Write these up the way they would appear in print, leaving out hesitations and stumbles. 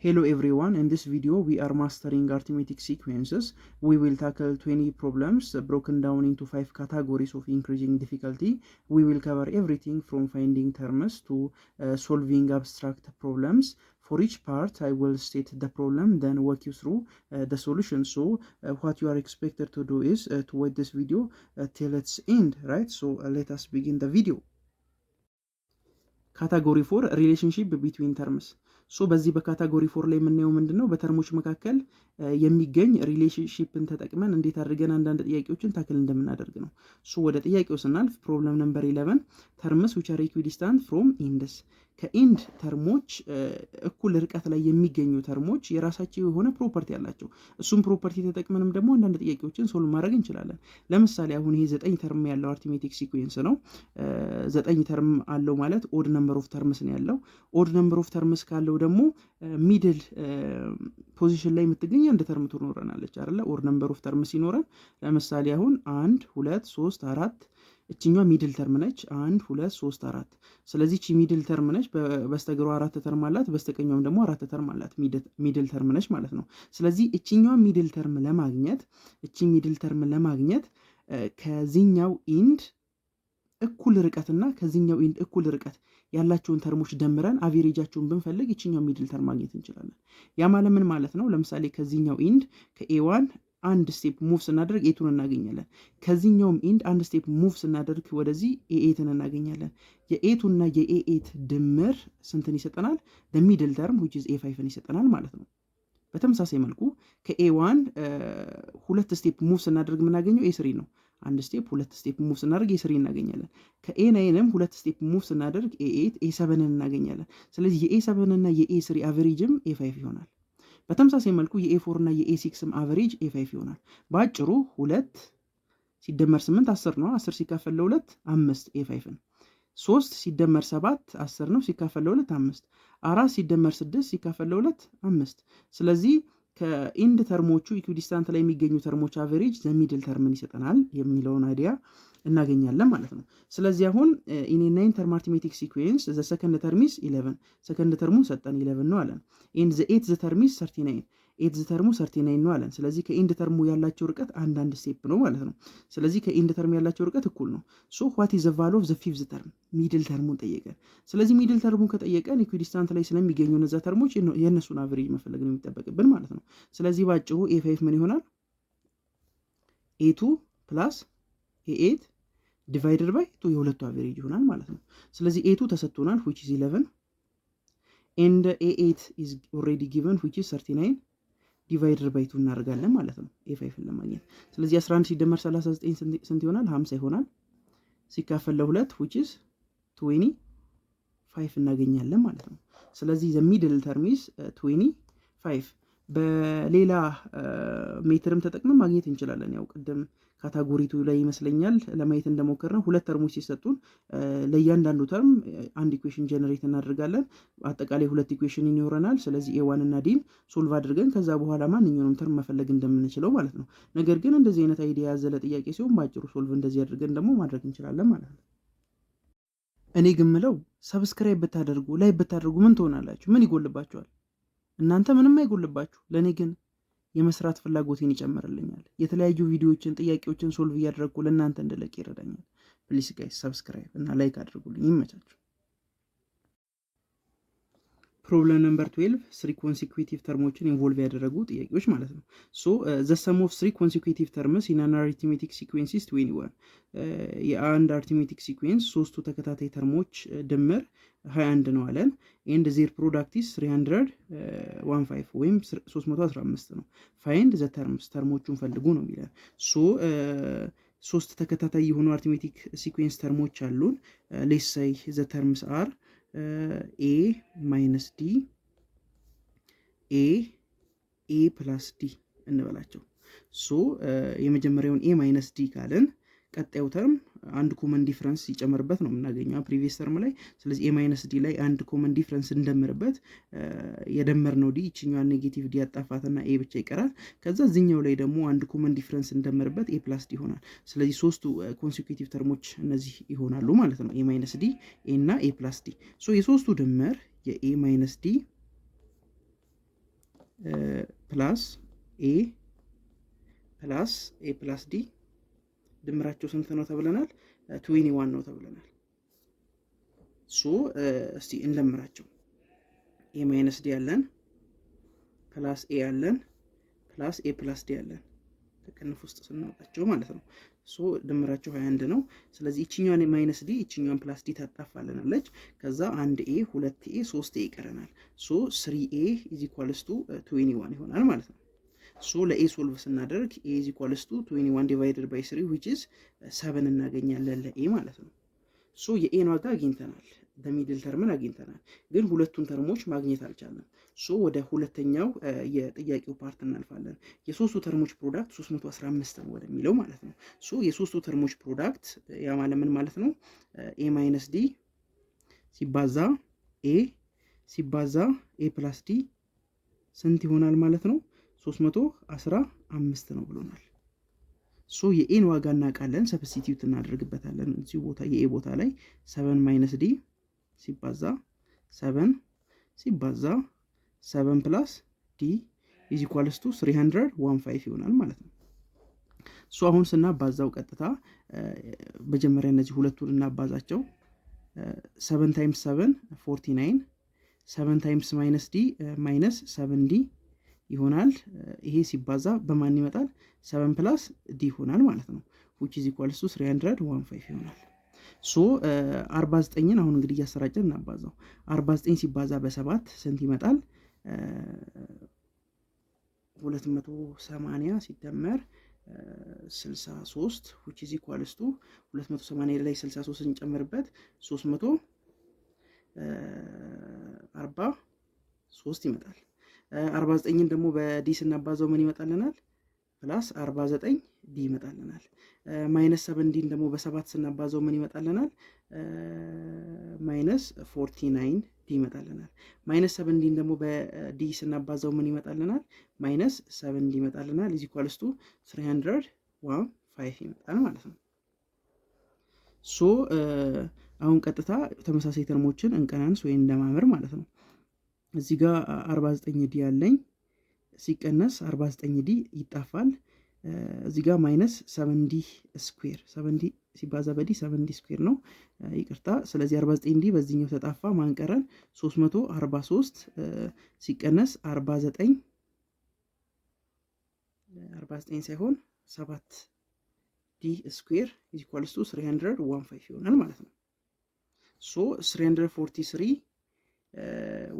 Hello everyone, in this video we are mastering arithmetic sequences. We will tackle 20 problems broken down into 5 categories of increasing difficulty. We will cover everything from finding terms to solving abstract problems. For each part, I will state the problem, then walk you through the solution. So what you are expected to do is to watch this video till its end, right? So let us begin the video. ካታጎሪ 4 ሪሌሽንሺፕ ቢትዊን ተርምስ። ሶ በዚህ በካታጎሪ 4 ላይ የምናየው ምንድነው በተርሞች መካከል የሚገኝ ሪሌሽንሺፕን ተጠቅመን እንዴት አድርገን አንዳንድ ጥያቄዎችን ታክል እንደምናደርግ ነው። ሶ ወደ ጥያቄው ስናልፍ ፕሮብለም ነምበር 11 ተርምስ which are equidistant from ends ከኢንድ ተርሞች እኩል ርቀት ላይ የሚገኙ ተርሞች የራሳቸው የሆነ ፕሮፐርቲ አላቸው። እሱም ፕሮፐርቲ ተጠቅመንም ደግሞ አንዳንድ ጥያቄዎችን ሶልቭ ማድረግ እንችላለን። ለምሳሌ አሁን ይሄ 9 ተርም ያለው አርቲሜቲክ ሲኩዌንስ ነው። 9 ተርም አለው ማለት ኦድ ነምበር ኦፍ ተርምስ ነው ያለው። ኦድ ነምበር ኦፍ ተርምስ ካለው ደግሞ ሚድል ፖዚሽን ላይ የምትገኝ አንድ ተርም ትኖረናለች አይደለ? ኦድ ነምበር ኦፍ ተርምስ ሲኖረን ለምሳሌ አሁን 1 2 3 4 እቺኛው ሚድል ተርም ነች 1 2 3 4 ስለዚህ እቺ ሚድል ተርም ነች። በስተግራው 4 ተርም አላት፣ በስተቀኛውም ደግሞ 4 ተርም አላት። ሚድል ተርም ነች ማለት ነው። ስለዚህ እቺኛው ሚድል ተርም ለማግኘት ከዚህኛው ኢንድ እኩል ርቀትና ከዚህኛው ኢንድ እኩል ርቀት ያላቸውን ተርሞች ደምረን አቬሬጃቸውን ብንፈልግ እቺኛው ሚድል ተርም ማግኘት እንችላለን። ያ ማለት ምን ማለት ነው? ለምሳሌ ከዚህኛው ኢንድ ከኤ1 አንድ ስቴፕ ሙቭ ስናደርግ ኤቱን እናገኛለን። ከዚህኛውም ኢንድ አንድ ስቴፕ ሙቭ ስናደርግ ወደዚህ ኤኤትን እናገኛለን። የኤቱና የኤኤት ድምር ስንትን ይሰጠናል? ሚድል ተርም which is ኤ5ን ይሰጠናል ማለት ነው። በተመሳሳይ መልኩ ከኤ1 ሁለት ስቴፕ ሙቭ ስናደርግ የምናገኘው ኤ3 ነው። አንድ ስቴፕ ሁለት ስቴፕ ሙቭ ስናደርግ ኤ3 እናገኛለን። ከኤ9ም ሁለት ስቴፕ ሙቭ ስናደርግ ኤ8 ኤ7ን እናገኛለን። ስለዚህ የኤ7 እና የኤ3 አቨሬጅም ኤ5 ይሆናል። በተመሳሳይ መልኩ የኤ4 እና የኤ6ም አቨሬጅ ኤ5 ይሆናል። በአጭሩ 2 ሲደመር 8 10 ነው። 10 ሲካፈል ለ2 5 ኤ5ን 3 ሲደመር 7 10 ነው። ሲካፈል ለ2 5 4 ሲደመር 6 ሲካፈል ለ2 5 ስለዚህ ከኢንድ ተርሞቹ ኢኩዲስታንት ላይ የሚገኙ ተርሞች አቨሬጅ ዘሚድል ተርምን ይሰጠናል የሚለውን አይዲያ እናገኛለን ማለት ነው። ስለዚህ አሁን ኢን 9 ተርም አርቲሜቲክ ሲኩዌንስ ዘ ሰከንድ ተርም ኢዝ 11 ሰከንድ ተርሙን ሰጠን 11 ነው አለን። ኢን ዘ 8 ተርም ኢዝ 39 8 ተርሙ 39 ነው አለን። ስለዚህ ከኢንድ ተርሙ ያላቸው ርቀት አንድ ስቴፕ ነው ማለት ነው። ስለዚህ ከኢንድ ተርም ያላቸው ርቀት እኩል ነው። ሶ ዋት ኢዝ ዘ ቫሉ ኦፍ ዘ ፊፍዝ ተርም? ሚድል ተርሙን ጠየቀን። ስለዚህ ሚድል ተርሙን ከጠየቀን ኢኩዲስታንት ላይ ስለሚገኙ እነዛ ተርሞች የእነሱን አቨሬጅ መፈለግ ነው የሚጠበቅብን ማለት ነው። ስለዚህ ባጭሩ ኤ5 ምን ይሆናል? ኤ2 ፕላስ ኤ8 ዲቫይደድ ባይ 2 የሁለቱ አቨሬጅ ይሆናል ማለት ነው። ስለዚህ ኤ2 ተሰጥቶናል which is 11 and a8 is already given which is 39 ዲቫይደድ ባይ 2 እናደርጋለን ማለት ነው ኤ5ን ለማግኘት። ስለዚህ 11 ሲደመር 39 ስንት ይሆናል? 50 ይሆናል። ሲካፈል ለ2 which is 25 እናገኛለን ማለት ነው። ስለዚህ the middle term is 25 በሌላ ሜትርም ተጠቅመን ማግኘት እንችላለን። ያው ቅድም ካታጎሪቱ ላይ ይመስለኛል ለማየት እንደሞከርነው ሁለት ተርሞች ሲሰጡን ለእያንዳንዱ ተርም አንድ ኢኩዌሽን ጀነሬት እናደርጋለን። አጠቃላይ ሁለት ኢኩዌሽን ይኖረናል። ስለዚህ ኤ1 እና ዲን ሶልቭ አድርገን ከዛ በኋላ ማንኛውንም ተርም መፈለግ እንደምንችለው ማለት ነው። ነገር ግን እንደዚህ አይነት አይዲያ ያዘለ ጥያቄ ሲሆን ባጭሩ ሶልቭ እንደዚህ አድርገን ደግሞ ማድረግ እንችላለን ማለት ነው። እኔ ግን ምለው ሰብስክራይብ ብታደርጉ ላይ ብታደርጉ ምን ትሆናላችሁ? ምን ይጎልባችኋል? እናንተ ምንም አይጎልባችሁ። ለእኔ ግን የመስራት ፍላጎቴን ይጨምርልኛል። የተለያዩ ቪዲዮዎችን ጥያቄዎችን ሶልቭ እያደረግኩ ለእናንተ እንድለቅ ይረዳኛል። ፕሊስ ጋይስ ሰብስክራይብ እና ላይክ አድርጉልኝ። ይመቻችሁ። ፕሮብለም ነምበር 12 3 ኮንሲኩቲቭ ተርሞችን ኢንቮልቭ ያደረጉ ጥያቄዎች ማለት ነው። ሶ ዘ ሰም ኦፍ 3 ኮንሲኩቲቭ ተርምስ ኢን አን አሪትሜቲክ ሲኩዌንስ ኢዝ 21 የአንድ አሪትሜቲክ ሲኩዌንስ ሶስቱ ተከታታይ ተርሞች ድምር 21 ነው አለን። ኤንድ ዜር ፕሮዳክት ኢዝ 315 ወይም 315 ነው። ፋይንድ ዘ ተርምስ ተርሞቹን ፈልጉ ነው የሚለን። ሶ ሶስት ተከታታይ የሆኑ አሪትሜቲክ ሲኩዌንስ ተርሞች አሉን። ሌትስ ሴይ ዘ ተርምስ አር ኤ ማይነስ ዲ ኤ ፕላስ ዲ እንበላቸው። ሶ የመጀመሪያውን ኤ ማይነስ ዲ ካለን ቀጣዩ ተርም አንድ ኮመን ዲፍረንስ ሲጨመርበት ነው የምናገኘው ፕሪቪየስ ተርም ላይ። ስለዚህ ኤ ማይነስ ዲ ላይ አንድ ኮመን ዲፍረንስ እንደምርበት የደመርነው ዲ ይችኛዋን ኔጌቲቭ ዲ ያጣፋትና ኤ ብቻ ይቀራል። ከዛ እዚኛው ላይ ደግሞ አንድ ኮመን ዲፍረንስ እንደምርበት ኤ ፕላስ ዲ ይሆናል። ስለዚህ ሶስቱ ኮንሲኩቲቭ ተርሞች እነዚህ ይሆናሉ ማለት ነው። ኤ ማይነስ ዲ ኤ እና ኤ ፕላስ ዲ። ሶ የሶስቱ ድምር የኤ ማይነስ ዲ ፕላስ ኤ ፕላስ ዲ ድምራቸው ስንት ነው ተብለናል? 21 ነው ተብለናል። ሶ እስቲ እንደምራቸው ኤ ማይነስ ዲ ያለን ፕላስ ኤ ያለን ፕላስ ኤ ፕላስ ዲ ያለን ከቅንፍ ውስጥ ስናወጣቸው ማለት ነው። ሶ ድምራቸው 21 ነው። ስለዚህ ይችኛዋን ማይነስ ዲ ይችኛዋን ፕላስ ዲ ታጣፋልናለች። ከዛ 1 ኤ 2 ኤ 3 ኤ ይቀረናል። ሶ 3 ኤ ኢዝ ኢኳልስ ቱ 21 ይሆናል ማለት ነው። ሶ ለኤ ሶልቭ ስናደርግ ኤ ኢዝ ኢኳልስ ቱ 21 ዲቫይደድ ባይ 3 which is 7 እናገኛለን ለኤ ማለት ነው። ሶ የኤን ዋጋ አግኝተናል፣ በሚድል ተርምን አግኝተናል፣ ግን ሁለቱን ተርሞች ማግኘት አልቻለም። ሶ ወደ ሁለተኛው የጥያቄው ፓርት እናልፋለን። የሶስቱ ተርሞች ፕሮዳክት 315 ነው ወደሚለው ማለት ነው። ሶ የሶስቱ ተርሞች ፕሮዳክት ያ ማለት ምን ማለት ነው? ኤ ማይነስ ዲ ሲባዛ ኤ ሲባዛ ኤ ፕላስ ዲ ስንት ይሆናል ማለት ነው? 315 ነው ብሎናል። ሶ የኤን ዋጋ እናውቃለን፣ ሰብስቲቲዩት እናደርግበታለን እዚሁ ቦታ የኤ ቦታ ላይ 7 ማይነስ ዲ ሲባዛ 7 ሲባዛ 7 ፕላስ ዲ ኢዝ ኢኳልስ ቱ 315 ይሆናል ማለት ነው። ሶ አሁን ስናባዛው ቀጥታ መጀመሪያ እነዚህ ሁለቱን እናባዛቸው። 7 ታይምስ 7 49 7 ታይምስ ማይነስ ዲ ማይነስ 7 ዲ ይሆናል። ይሄ ሲባዛ በማን ይመጣል? 7 ፕላስ ዲ ይሆናል ማለት ነው which is equals to 315 ይሆናል። ሶ 49ን አሁን እንግዲህ እያሰራጨን እናባዛው። 49 ሲባዛ በ7 ስንት ይመጣል? 280 ሲደመር 63 which is equals to 280 ላይ 63 እንጨምርበት 343 ይመጣል። 49ን ደግሞ በዲ ስናባዛው ምን ይመጣልናል? ፕላስ 49 ዲ ይመጣልናል። ማይነስ 7 ዲን ደግሞ በ7 ስናባዛው ምን ይመጣልናል? ማይነስ 49 ዲ ይመጣልናል። ማይነስ 7 ዲን ደግሞ በዲ ስናባዛው ምን ይመጣልናል? ማይነስ 7 ዲ ይመጣልናል። ኢዝ ኢኳልስ ቱ 315 ይመጣል ማለት ነው። ሶ አሁን ቀጥታ ተመሳሳይ ተርሞችን እንቀናንስ ወይም እንደማመር ማለት ነው። እዚህ ጋር 49 ዲ ያለኝ ሲቀነስ 49 ዲ ይጣፋል። እዚህ ጋር ማይነስ 7 ዲ ስኩዌር 7 ዲ ሲባዛ በዲ 7 ዲ ስኩዌር ነው፣ ይቅርታ። ስለዚህ 49 ዲ በዚህኛው ተጣፋ፣ ማንቀረን 343 ሲቀነስ 49 ሳይሆን 7 ዲ ስኩዌር ኢዝ ኢኳልስ ቱ 315 ይሆናል ማለት ነው። ሶ 343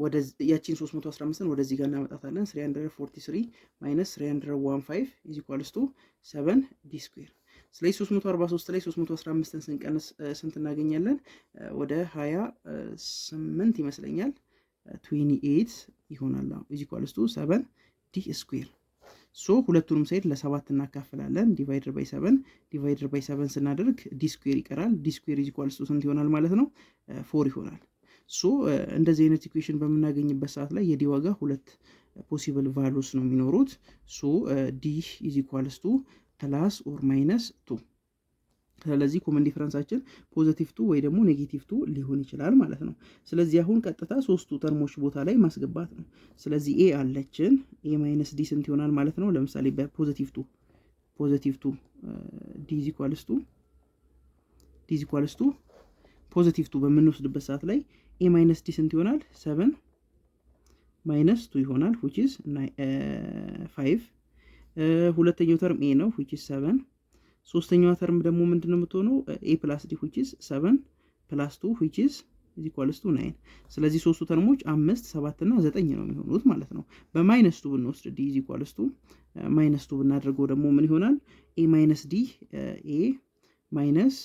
ወደ ያቺን 315ን ወደዚህ ጋር እናመጣታለን። 343 ማይነስ 315 ኢዝ ኢኳልስ ቱ 7 ዲ ስኩዌር። ስለዚህ 343 ላይ 315ን ስንቀንስ ስንት እናገኛለን? ወደ 28 ይመስለኛል 28 ይሆናል። ኢዝ ኢኳልስ ቱ 7 ዲ ስኩዌር። ሶ ሁለቱንም ሳይድ ለ7 እናካፍላለን። ዲቫይደር ባይ 7 ስናደርግ ዲ ስኩዌር ይቀራል። ዲ ስኩዌር ኢዝ ኢኳልስ ቱ ስንት ይሆናል ማለት ነው? 4 ይሆናል። ሶ እንደዚህ አይነት ኢኩዌሽን በምናገኝበት ሰዓት ላይ የዲ ዋጋ ሁለት ፖሲብል ቫሉስ ነው የሚኖሩት። ሶ ዲ ኢዝ ኢኳልስ ቱ ፕላስ ኦር ማይነስ 2። ስለዚህ ኮመን ዲፈረንሳችን ፖዚቲቭ 2 ወይ ደግሞ ኔጌቲቭ 2 ሊሆን ይችላል ማለት ነው። ስለዚህ አሁን ቀጥታ ሶስቱ ተርሞች ቦታ ላይ ማስገባት ነው። ስለዚህ ኤ አለችን፣ ኤ ማይነስ ዲ ስንት ይሆናል ማለት ነው? ለምሳሌ በፖዚቲቭ 2 ዲ ኢዝ ኢኳልስ ቱ ፖዚቲቭ 2 በምንወስድበት ሰዓት ላይ ኤ ማይነስ ዲ ስንት ይሆናል? 7 ማይነስ 2 ይሆናል which is 5። ሁለተኛው ተርም ኤ ነው which is 7። ሶስተኛው ተርም ደግሞ ምንድነው የምትሆነው? ኤ ፕላስ ዲ which is 7 ፕላስ 2 which is equals to 9። ስለዚህ ሶስቱ ተርሞች 5 7 እና 9 ነው የሚሆኑት ማለት ነው። በማይነስ 2 ብንወስድ ዲ is equals to ማይነስ 2 ብናደርገው ደግሞ ምን ይሆናል? ኤ ማይነስ ዲ ኤ ማይነስ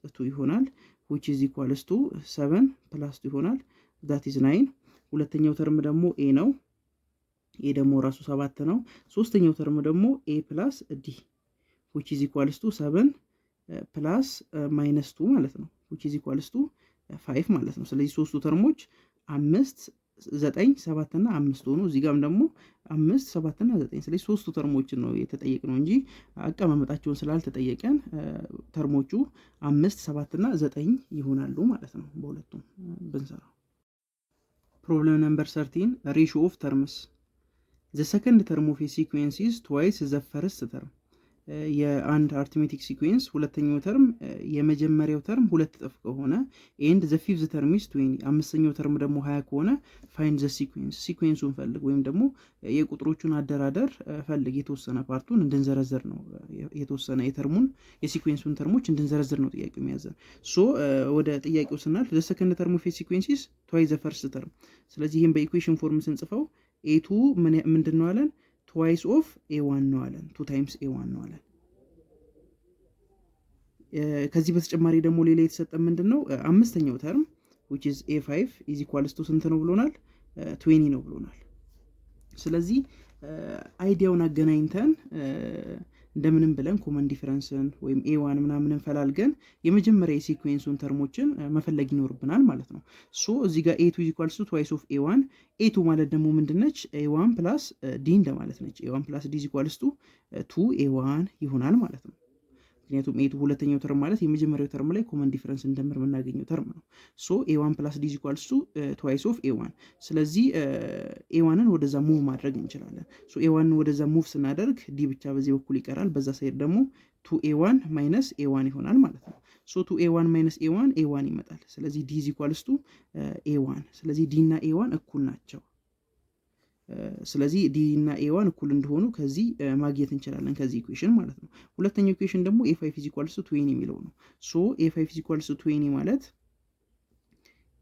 2 ይሆናል which is equals to 7 plus 2 ይሆናል that is 9። ሁለተኛው ተርም ደግሞ ኤ ነው፣ ኤ ደግሞ ራሱ 7 ነው። ሶስተኛው ተርም ደግሞ ኤ ፕላስ ዲ which is equals to 7 plus minus 2 ማለት ነው which is equals to 5 ማለት ነው። ስለዚህ ሶስቱ ተርሞች 5 9 7 እና 5 ሆኖ እዚህ ጋርም ደግሞ 5 7 እና 9። ስለዚህ ሶስቱ ተርሞችን ነው የተጠየቅነው እንጂ አቀማመጣቸውን ስላልተጠየቀን ተርሞቹ 5 7 እና 9 ይሆናሉ ማለት ነው በሁለቱም ብንሰራ። ፕሮብለም ነምበር 13 ሬሽዮ ኦፍ ተርምስ። ዘ ሰከንድ ተርም ኦፍ ሲኩዌንስ ኢዝ ትዋይስ ዘ ፈርስት ተርም። የአንድ አርትሜቲክ ሲኩዌንስ ሁለተኛው ተርም የመጀመሪያው ተርም 2 እጥፍ ከሆነ ኤንድ ዘ ፊፍዝ ተርም ኢዝ 20 አምስተኛው ተርም ደግሞ 20 ከሆነ ፋይንድ ዘ ሲኩዌንስ ሲኩዌንሱን ፈልግ ወይም ደግሞ የቁጥሮቹን አደራደር ፈልግ። የተወሰነ ፓርቱን እንድንዘረዝር ነው የተወሰነ የተርሙን የሲኩዌንሱን ተርሞች እንድንዘረዝር ነው ጥያቄው የሚያዘን። ሶ ወደ ጥያቄው ስናልፍ ዘ ሰከንድ ተርም ኦፍ ሲኩዌንስ ኢዝ ትዋይስ ዘ ፈርስት ተርም። ስለዚህ ይህም በኢኩዌሽን ፎርም ስንጽፈው ኤቱ ምንድን ነው አለን? ትዋይስ ኦፍ ኤ1 ነው አለን። 2 ታይምስ ኤ1 ነው አለን። ከዚህ በተጨማሪ ደግሞ ሌላ የተሰጠ ምንድን ነው? አምስተኛው ተርም which is a5 is equals to ስንት ነው ብሎናል? 20 ነው ብሎናል። ስለዚህ አይዲያውን አገናኝተን እንደምንም ብለን ኮመን ዲፈረንስን ወይም ኤ1 ምናምን ፈላልገን የመጀመሪያ የሲኩዌንሱን ተርሞችን መፈለግ ይኖርብናል ማለት ነው። ሶ እዚህ ጋር ኤ2 is equals to twice of ኤ1 ኤ2 ማለት ደግሞ ምንድነች? ኤ1 ፕላስ ዲ እንደማለት ነች። ኤ1 ፕላስ ዲ is equals to 2 ይሆናል ማለት ነው። ምክንያቱም ኤቱ ሁለተኛው ተርም ማለት የመጀመሪያው ተርም ላይ ኮመን ዲፈረንስ እንደምር የምናገኘው ተርም ነው። ሶ ኤ1 ፕላስ ዲ ኢኳልስ ቱ ትዋይስ ኦፍ ኤ1። ስለዚህ ኤዋንን ወደዛ ሙቭ ማድረግ እንችላለን። ሶ ኤዋንን ወደዛ ሙቭ ስናደርግ ዲ ብቻ በዚህ በኩል ይቀራል። በዛ ሳይድ ደግሞ 2a1 ማይነስ ኤ1 ይሆናል ማለት ነው። ሶ 2a1 ማይነስ ኤ1 ይመጣል። ስለዚህ ዲ ኢኳልስ ቱ ኤ1። ስለዚህ ዲ እና ኤ1 እኩል ናቸው። ስለዚህ ዲ እና ኤ1 እኩል እንደሆኑ ከዚህ ማግኘት እንችላለን ከዚህ ኢኩዌሽን ማለት ነው። ሁለተኛው ኢኩዌሽን ደግሞ a5 is equals to 20 የሚለው ነው። ሶ a5 is equals to 20 ማለት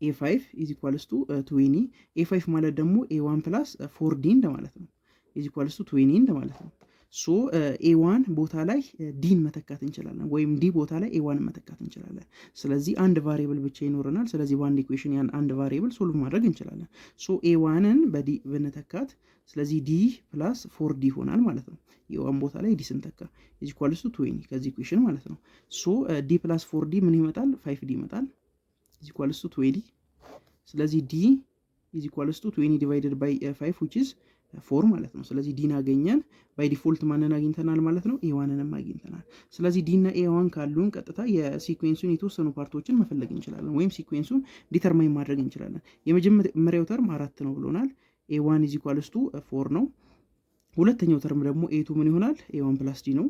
a5 is equals to 20 a5 ማለት ደግሞ a1 plus 4d እንደማለት ነው is equals to 20 እንደማለት ነው። ሶ ኤ1 ቦታ ላይ ዲን መተካት እንችላለን ወይም ዲ ቦታ ላይ ኤ1 መተካት እንችላለን። ስለዚህ አንድ ቫሪየብል ብቻ ይኖረናል። ስለዚህ በአንድ ኢኩዌሽን ያን አንድ ቫሪየብል ሶልቭ ማድረግ እንችላለን። ሶ ኤ1ን በዲ ብንተካት ስለዚህ ዲ ፕላስ 4ዲ ይሆናል ማለት ነው። ኤ1 ቦታ ላይ ዲ ስንተካ ኢዝ ኢኳልስ ቱ 20 ከዚህ ኢኩዌሽን ማለት ነው። ሶ ዲ ፕላስ 4ዲ ምን ይመጣል? 5ዲ ይመጣል ኢዝ ኢኳልስ ቱ 20። ስለዚህ ዲ ኢዝ ኢኳልስ ቱ 20 ዲቫይድድ ባይ 5 which is 4 ማለት ነው። ስለዚህ ዲን አገኘን። ባይ ዲፎልት ማንን አግኝተናል ማለት ነው? ኤዋንንም አግኝተናል። ስለዚህ ዲ እና ኤዋን ካሉን ቀጥታ የሲኩዌንሱን የተወሰኑ ፓርቶችን መፈለግ እንችላለን ወይም ሲኩዌንሱን ዲተርማይን ማድረግ እንችላለን። የመጀመሪያው ተርም 4 ነው ብሎናል። ኤ1 ኢዝ ኢኳልስ ቱ 4 ነው። ሁለተኛው ተርም ደግሞ ኤ2 ምን ይሆናል? ኤ1 ፕላስ ዲ ነው።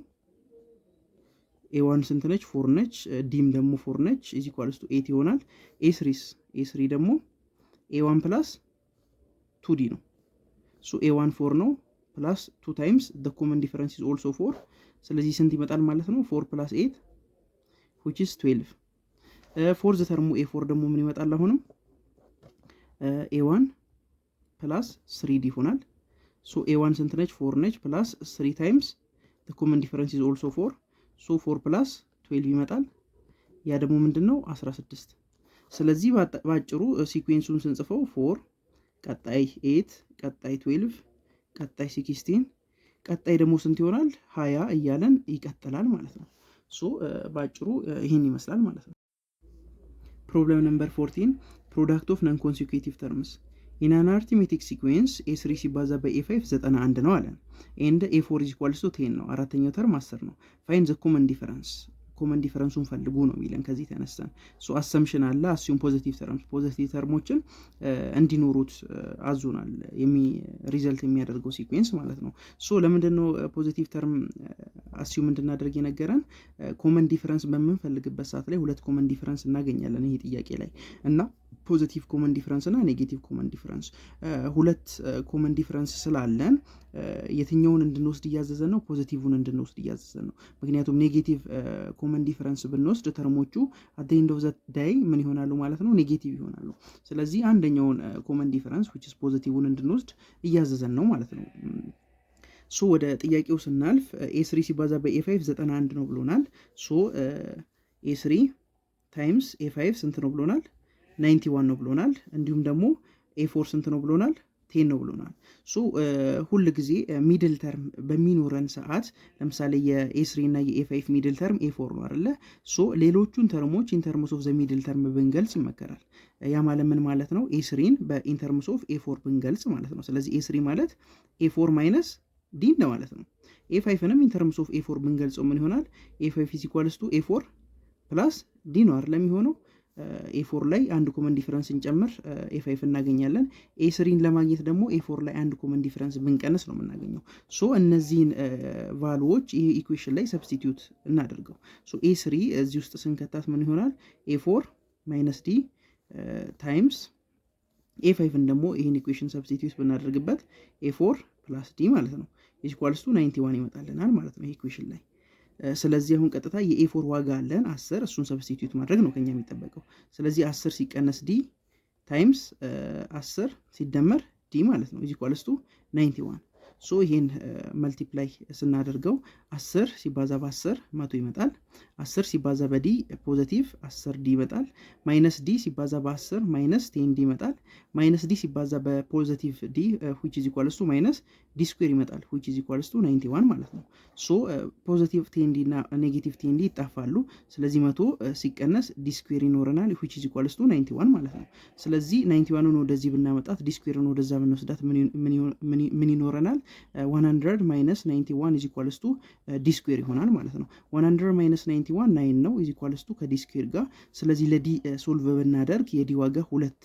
ኤ1 ስንት ነች? 4 ነች። ዲም ደግሞ 4 ነች። ኢዝ ኢኳልስ ቱ 8 ይሆናል። ኤ3 ደግሞ ኤ1 ፕላስ 2ዲ ነው። ሶ ኤ1 4 ነው ፕላስ 2 ታይምስ the common difference is also 4። ስለዚህ ስንት ይመጣል ማለት ነው? 4 + 8 which is 12። ፎርዝ ተርሙ ኤ4 ደግሞ ምን ይመጣል? አሁንም ኤ1 ፕላስ 3d ይሆናል። ሶ ኤ1 ስንት ነች? 4 ነች ፕላስ 3 ታይምስ the common difference is also 4። ሶ 4 + 12 ይመጣል። ያ ደግሞ ምንድነው? 16። ስለዚህ ባጭሩ ሲኩዌንሱን ስንጽፈው 4 ቀጣይ 8 ቀጣይ 12 ቀጣይ 16 ቀጣይ ደግሞ ስንት ይሆናል? 20 እያለን ይቀጥላል ማለት ነው። ሶ ባጭሩ ይህን ይመስላል ማለት ነው። ፕሮብለም ነምበር 14 ፕሮዳክት ኦፍ ነን ኮንሲኩቲቭ ተርምስ ኢን አን አርትሜቲክ ሲኩዌንስ ኤ3 ሲባዛ በኤ5 91 ነው አለን። ኤንድ ኤ4 ኢዝ ኢኳልስ ቱ 10 ነው። አራተኛው ተርም 10 ነው። ፋይንድ ዘ ኮመን ዲፈረንስ ኮመን ዲፈረንሱን ፈልጉ ነው የሚለን። ከዚህ ተነስተን ሶ አሰምሽን አለ አሲዩም ፖዚቲቭ ተርሞችን እንዲኖሩት አዞናል ሪዘልት የሚያደርገው ሲኩዌንስ ማለት ነው። ሶ ለምንድነው ፖዚቲቭ ተርም አሲዩም እንድናደርግ የነገረን? ኮመን ዲፈረንስ በምንፈልግበት ሰዓት ላይ ሁለት ኮመን ዲፈረንስ እናገኛለን ይሄ ጥያቄ ላይ እና ፖዚቲቭ ኮመን ዲፈረንስ እና ኔጌቲቭ ኮመን ዲፈረንስ ሁለት ኮመን ዲፈረንስ ስላለን የትኛውን እንድንወስድ እያዘዘን ነው? ፖዚቲቭን እንድንወስድ እያዘዘን ነው። ምክንያቱም ኔጌቲቭ ኮመን ዲፈረንስ ብንወስድ ተርሞቹ አት ዘ ኤንድ ኦፍ ዘ ዴይ ምን ይሆናሉ ማለት ነው? ኔጌቲቭ ይሆናሉ። ስለዚህ አንደኛውን ኮመን ዲፈረንስ which is ፖዚቲቭን እንድንወስድ እያዘዘን ነው ማለት ነው። ሶ ወደ ጥያቄው ስናልፍ ኤ3 ሲባዛ በኤ5 91 ነው ብሎናል። ሶ ኤ3 ታይምስ ኤ5 ስንት ነው ብሎናል? 91 ነው ብሎናል። እንዲሁም ደግሞ ኤ4 ስንት ነው ብሎናል? 10 ነው ብሎናል። ሶ ሁል ጊዜ ሚድል ተርም በሚኖረን ሰዓት ለምሳሌ የኤ3 እና የኤ5 ሚድል ተርም ኤ4 ነው አይደለ? ሶ ሌሎቹን ተርሞች ኢን ተርምስ ኦፍ ዘ ሚድል ተርም ብንገልጽ ይመከራል። ያ ማለት ምን ማለት ነው? ኤ3ን በኢን ተርምስ ኦፍ ኤ4 ብንገልጽ ማለት ነው። ስለዚህ ኤ3 ማለት ኤ4 ማይነስ ዲ እንደማለት ነው። ኤ5ንም ኢን ተርምስ ኦፍ ኤ4 ብንገልጸው ምን ይሆናል? ኤ5 ኢዝ ኢኳልስ ቱ ኤ4 ፕላስ ዲ ነው አይደል የሚሆነው? ኤ4 ላይ አንድ ኮመን ዲፈረንስ እንጨምር ኤ5 እናገኛለን። ኤ3ን ለማግኘት ደግሞ ኤ4 ላይ አንድ ኮመን ዲፈረንስ ብንቀንስ ነው የምናገኘው። ሶ እነዚህን ቫሉዎች ይሄ ኢኩዌሽን ላይ ሰብስቲቲዩት እናደርገው። ሶ ኤ3 እዚህ ውስጥ ስንከታት ምን ይሆናል? ኤ4 ማይነስ ዲ ታይምስ ኤ5ን ደግሞ ይህን ኢኩዌሽን ሰብስቲቲዩት ብናደርግበት ኤ4 ፕላስ ዲ ማለት ነው ኢኳልስ ቱ 91 ይመጣልናል ማለት ነው ይሄ ኢኩዌሽን ላይ። ስለዚህ አሁን ቀጥታ የኤ4 ዋጋ አለን 10፣ እሱን ሰብስቲቲዩት ማድረግ ነው ከኛ የሚጠበቀው። ስለዚህ 10 ሲቀነስ ዲ ታይምስ 10 ሲደመር ዲ ማለት ነው ኢኳልስ ቱ 91። ሶ ይሄን መልቲፕላይ ስናደርገው 10 ሲባዛ በ10 100 ይመጣል። 10 ሲባዛ በዲ ፖዚቲቭ 10 ዲ ይመጣል። ማይነስ ዲ ሲባዛ በ10 ማይነስ 10 ዲ ይመጣል። ማይነስ ዲ ሲባዛ በፖዚቲቭ ዲ which is equals to ማይነስ ዲ ስኩዌር ይመጣል which is equals to 91 ማለት ነው። ሶ ፖዚቲቭ 10 ዲ እና ኔጌቲቭ 10 ዲ ይጣፋሉ። ስለዚህ 100 ሲቀነስ ዲ ስኩዌር ይኖረናል which is equals to 91 ማለት ነው። ስለዚህ 91ን ወደዚህ ብናመጣት ዲ ስኩዌርን ወደዛ ብንወስዳት ምን ይኖረናል? 100 ማይነስ 91 is equals to ዲ ስኩዌር ይሆናል ማለት ነው። 100 ማይነስ 91 9 ነው is equals to ከዲ ስኩዌር ጋር። ስለዚህ ለዲ ሶልቭ ብናደርግ የዲ ዋጋ ሁለት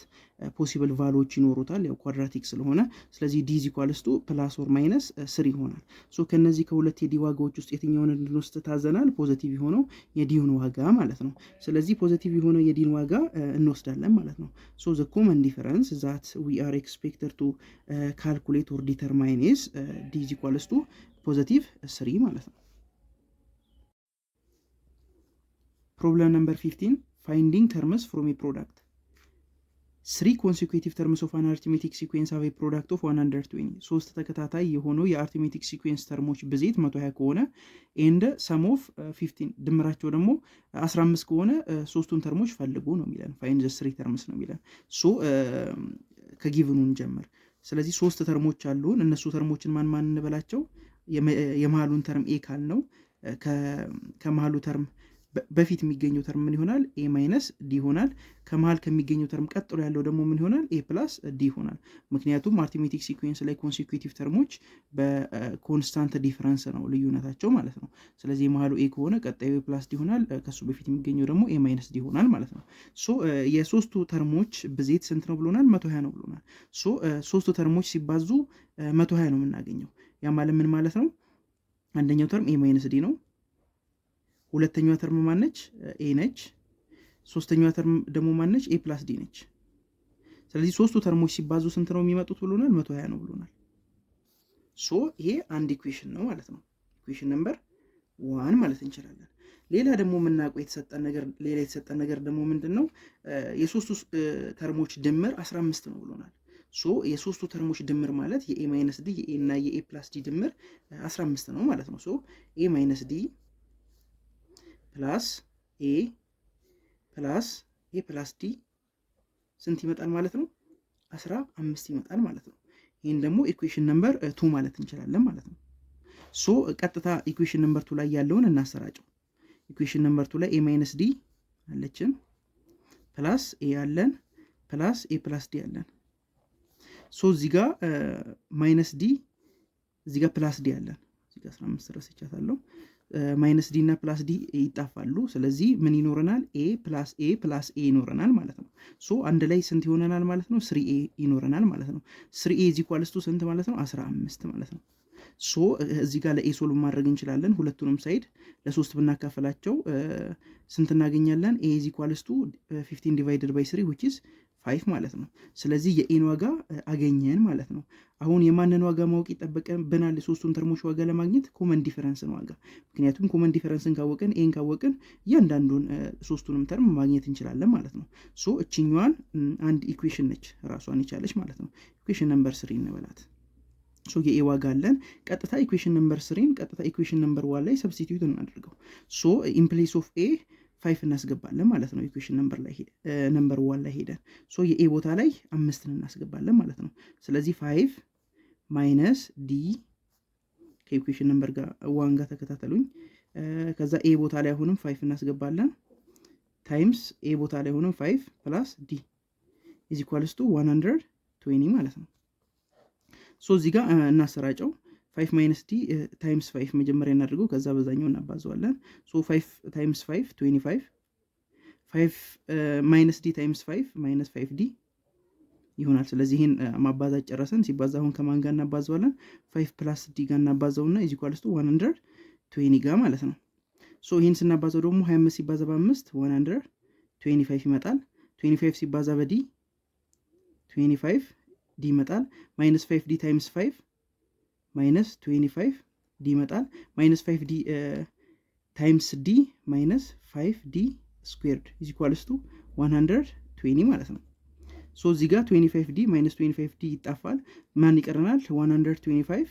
ፖሲብል ቫሉዎች ይኖሩታል ያው ኳድራቲክ ስለሆነ። ስለዚህ ዲ is equals to ፕላስ ኦር ማይነስ 3 ይሆናል። ሶ ከነዚህ ከሁለት የዲ ዋጋዎች ውስጥ የትኛውን እንድንወስድ ታዘናል? ፖዚቲቭ የሆነው የዲውን ዋጋ ማለት ነው። ስለዚህ ፖዚቲቭ የሆነው የዲን ዋጋ እንወስዳለን ማለት ነው። ሶ ዘ ኮመን ዲፈረንስ ዛት ዊ አር ኤክስፔክትድ ቱ ካልኩሌት ኦር ዲተርማይን ኢዝ ዲ is equals to ፖዚቲቭ 3 ማለት ነው። ፕሮብለም ነምበር 15 ፋይንዲንግ ተርምስ ፍሮም ኤ ፕሮዳክት 3 ኮንሲኩቲቭ ተርምስ ኦፍ አን አርትሜቲክ ሲኩዌንስ ሃቭ ኤ ፕሮዳክት ኦፍ 120። ሶስት ተከታታይ የሆኑ የአርትሜቲክ ሲኩዌንስ ተርሞች ብዜት 120 ከሆነ ኤንድ ሰም ኦፍ 15 ድምራቸው ደግሞ 15 ከሆነ ሶስቱን ተርሞች ፈልጉ ነው የሚለን። ፋይንድ ዘ 3 ተርምስ ነው የሚለን። ሶ ከጊቭኑ እንጀምር። ስለዚህ ሶስት ተርሞች አሉን። እነሱ ተርሞችን ማን እንበላቸው? የመሃሉን ተርም ኤ ካል ነው። ከመሃሉ ተርም በፊት የሚገኘው ተርም ምን ይሆናል? ኤ ማይነስ ዲ ይሆናል። ከመሃል ከሚገኘው ተርም ቀጥሎ ያለው ደግሞ ምን ይሆናል? ኤ ፕላስ ዲ ይሆናል። ምክንያቱም አርትሜቲክ ሲኩዌንስ ላይ ኮንሲኩቲቭ ተርሞች በኮንስታንት ዲፈረንስ ነው ልዩነታቸው ማለት ነው። ስለዚህ የመሃሉ ኤ ከሆነ ቀጣዩ ኤ ፕላስ ዲ ይሆናል። ከሱ በፊት የሚገኘው ደግሞ ኤ ማይነስ ዲ ይሆናል ማለት ነው። ሶ የሶስቱ ተርሞች ብዜት ስንት ነው ብሎናል? 120 ነው ብሎናል። ሶ ሶስቱ ተርሞች ሲባዙ 120 ነው የምናገኘው። ያ ማለት ምን ማለት ነው? አንደኛው ተርም ኤ ማይነስ ዲ ነው። ሁለተኛዋ ተርም ማነች? ኤ ነች። ሶስተኛዋ ተርም ደግሞ ማነች? ኤ ፕላስ ዲ ነች። ስለዚህ ሶስቱ ተርሞች ሲባዙ ስንት ነው የሚመጡት ብሎናል? 120 ነው ብሎናል። ሶ ይሄ አንድ ኢኩዌሽን ነው ማለት ነው። ኢኩዌሽን ነምበር 1 ማለት እንችላለን። ሌላ ደግሞ የምናውቀው የተሰጠን ነገር ደግሞ ምንድን ነው? የሶስቱ ተርሞች ድምር 15 ነው ብሎናል። ሶ የሶስቱ ተርሞች ድምር ማለት የኤ ማይነስ ዲ የኤ እና የኤ ፕላስ ዲ ድምር 15 ነው ማለት ነው። ሶ ኤ ማይነስ ዲ ፕላስ ኤ ፕላስ ዲ ስንት ይመጣል ማለት ነው? 15 ይመጣል ማለት ነው። ይህን ደግሞ ኢኩዌሽን ነምበር 2 ማለት እንችላለን ማለት ነው። ሶ ቀጥታ ኢኩዌሽን ነምበር 2 ላይ ያለውን እናሰራጨው። ኢኩዌሽን ነምበር 2 ላይ ኤ ማይነስ ዲ አለችን፣ ፕላስ ኤ አለን፣ ፕላስ ኤ ፕላስ ዲ አለን። ሶ እዚህ ጋር ማይነስ ዲ፣ እዚህ ጋር ፕላስ ዲ አለን። እዚህ ጋር 15 ረስቻታለሁ። ማይነስ ዲ እና ፕላስ ዲ ይጣፋሉ። ስለዚህ ምን ይኖረናል? ኤ ፕላስ ኤ ይኖረናል ማለት ነው። ሶ አንድ ላይ ስንት ይሆነናል ማለት ነው? 3ኤ ይኖረናል ማለት ነው። 3ኤ ኢዝ ኢኳልስ ቱ ስንት ማለት ነው? 15 ማለት ነው። ሶ እዚህ ጋር ለኤ ሶልቭ ማድረግ እንችላለን። ሁለቱንም ሳይድ ለሶስት ብናካፈላቸው ስንት እናገኛለን? ኤ ኢዝ ኢኳልስ ቱ 15 ዲቫይድድ ባይ 3 which is 5 ማለት ነው። ስለዚህ የኤን ዋጋ አገኘን ማለት ነው። አሁን የማንን ዋጋ ማወቅ ይጠበቅብናል? የሶስቱን ተርሞች ዋጋ ለማግኘት ኮመን ዲፈረንስን ዋጋ። ምክንያቱም ኮመን ዲፈረንስን ካወቅን ኤን ካወቅን እያንዳንዱን ሶስቱንም ተርም ማግኘት እንችላለን ማለት ነው። ሶ እችኛዋን አንድ ኢኩዌሽን ነች ራሷን የቻለች ማለት ነው። ኢኩዌሽን ነምበር 3 እንበላት። ሶ የኤ ዋጋ አለን። ቀጥታ ኢኩዌሽን ነምበር 3ን ቀጥታ ኢኩዌሽን ነምበር 1 ላይ ሰብስቲቲዩት እናደርገው። ሶ ኢን ፕሌስ ኦፍ ኤ 5 እናስገባለን ማለት ነው። ኢኩዌሽን ነምበር 1 ላይ ሄደን ሶ የኤ ቦታ ላይ 5ን እናስገባለን ማለት ነው። ስለዚህ 5 ማይነስ ዲ ከኢኩዌሽን ነምበር 1 ጋር ተከታተሉኝ። ከዛ ኤ ቦታ ላይ አሁንም 5 እናስገባለን ታይምስ ኤ ቦታ ላይ አሁንም 5 ፕላስ ዲ ኢዝ ኢኳልስ ቱ 120 ማለት ነው። ሶ እዚህ ጋር እናሰራጨው 5 ማይነስ ዲ ታይምስ 5 መጀመሪያ እናድርገው፣ ከዛ በዛኛው እናባዘዋለን። ሶ 5 ታይምስ 5 25 5 ማይነስ ዲ ታይምስ 5 ማይነስ 5 ዲ ይሆናል። ስለዚህ ይህን ማባዛት ጨረሰን። ሲባዛ አሁን ከማን ጋር እናባዛዋለን? 5 ፕላስ ዲ ጋር እናባዛውና ኢዝ ኢኳልስ ቱ 120 ጋር ማለት ነው። ሶ ይህን ስናባዛው ደግሞ 25 ሲባዛ በ5 125 ይመጣል። 25 ሲባዛ በዲ 25 ዲ ይመጣል። ማይነስ 5 ዲ ታይምስ 5 ማይነስ 25 ዲ ይመጣል። ማይነስ 5 ዲ ታይምስ ዲ ማይነስ 5 ዲ ስኩዌርድ ኢዝ ኢኳልስ ቱ 120 ማለት ነው። ሶ እዚህ ጋር 25 ዲ ማይነስ 25 ዲ ይጣፋል። ማን ይቀረናል? 125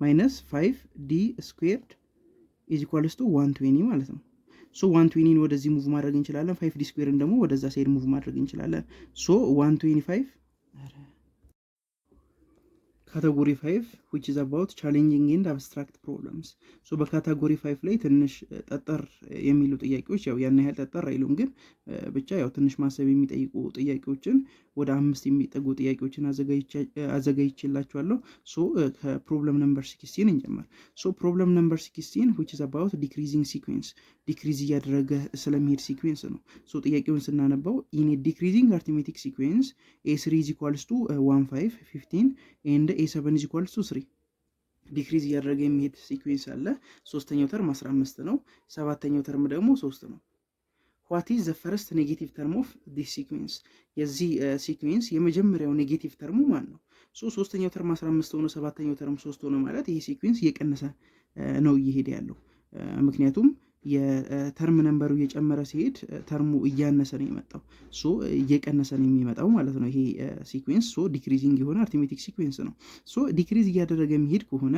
ማይነስ 5 ዲ ስኩዌርድ ኢዝ ኢኳልስ ቱ 120 ማለት ነው። ሶ 120ን ወደዚህ ሙቭ ማድረግ እንችላለን። 5 ዲ ስኩዌርን ደግሞ ወደዛ ሳይድ ሙቭ ማድረግ እንችላለን። ሶ 125 ካቴጎሪ 5 which is about challenging and abstract problems ሶ በካቴጎሪ 5 ላይ ትንሽ ጠጠር የሚሉ ጥያቄዎች ያው ያን ያህል ጠጠር አይሉም፣ ግን ብቻ ያው ትንሽ ማሰብ የሚጠይቁ ጥያቄዎችን ወደ 5 የሚጠጉ ጥያቄዎችን አዘጋጅቼላችኋለሁ። ሶ ከፕሮብለም ነምበር 16 እንጀምር። ሶ ፕሮብለም ነምበር 16 which is about decreasing sequence ዲክሪዝ እያደረገ ስለሚሄድ ሲኩዌንስ ነው። ሶ ጥያቄውን ስናነበው in a decreasing arithmetic sequence a3 is equals to 1 5 15 and a7 is equals to 3 ዲክሪዝ እያደረገ የሚሄድ ሲኩዌንስ አለ። ሶስተኛው ተርም 15 ነው። ሰባተኛው ተርም ደግሞ 3 ነው። what is the first negative term of this sequence የዚህ ሲኩዌንስ የመጀመሪያው ኔጌቲቭ ተርሙ ማን ነው? ሶ ሶስተኛው ተርም 15 ሆኖ ሰባተኛው ተርም 3 ሆኖ ማለት ይሄ ሲኩዌንስ እየቀነሰ ነው እየሄደ ያለው። ምክንያቱም የተርም ነምበሩ እየጨመረ ሲሄድ ተርሙ እያነሰ ነው የመጣው። ሶ እየቀነሰ ነው የሚመጣው ማለት ነው ይሄ ሲኩዌንስ። ሶ ዲክሪዚንግ የሆነ አርትሜቲክ ሲኩዌንስ ነው። ሶ ዲክሪዝ እያደረገ የሚሄድ ከሆነ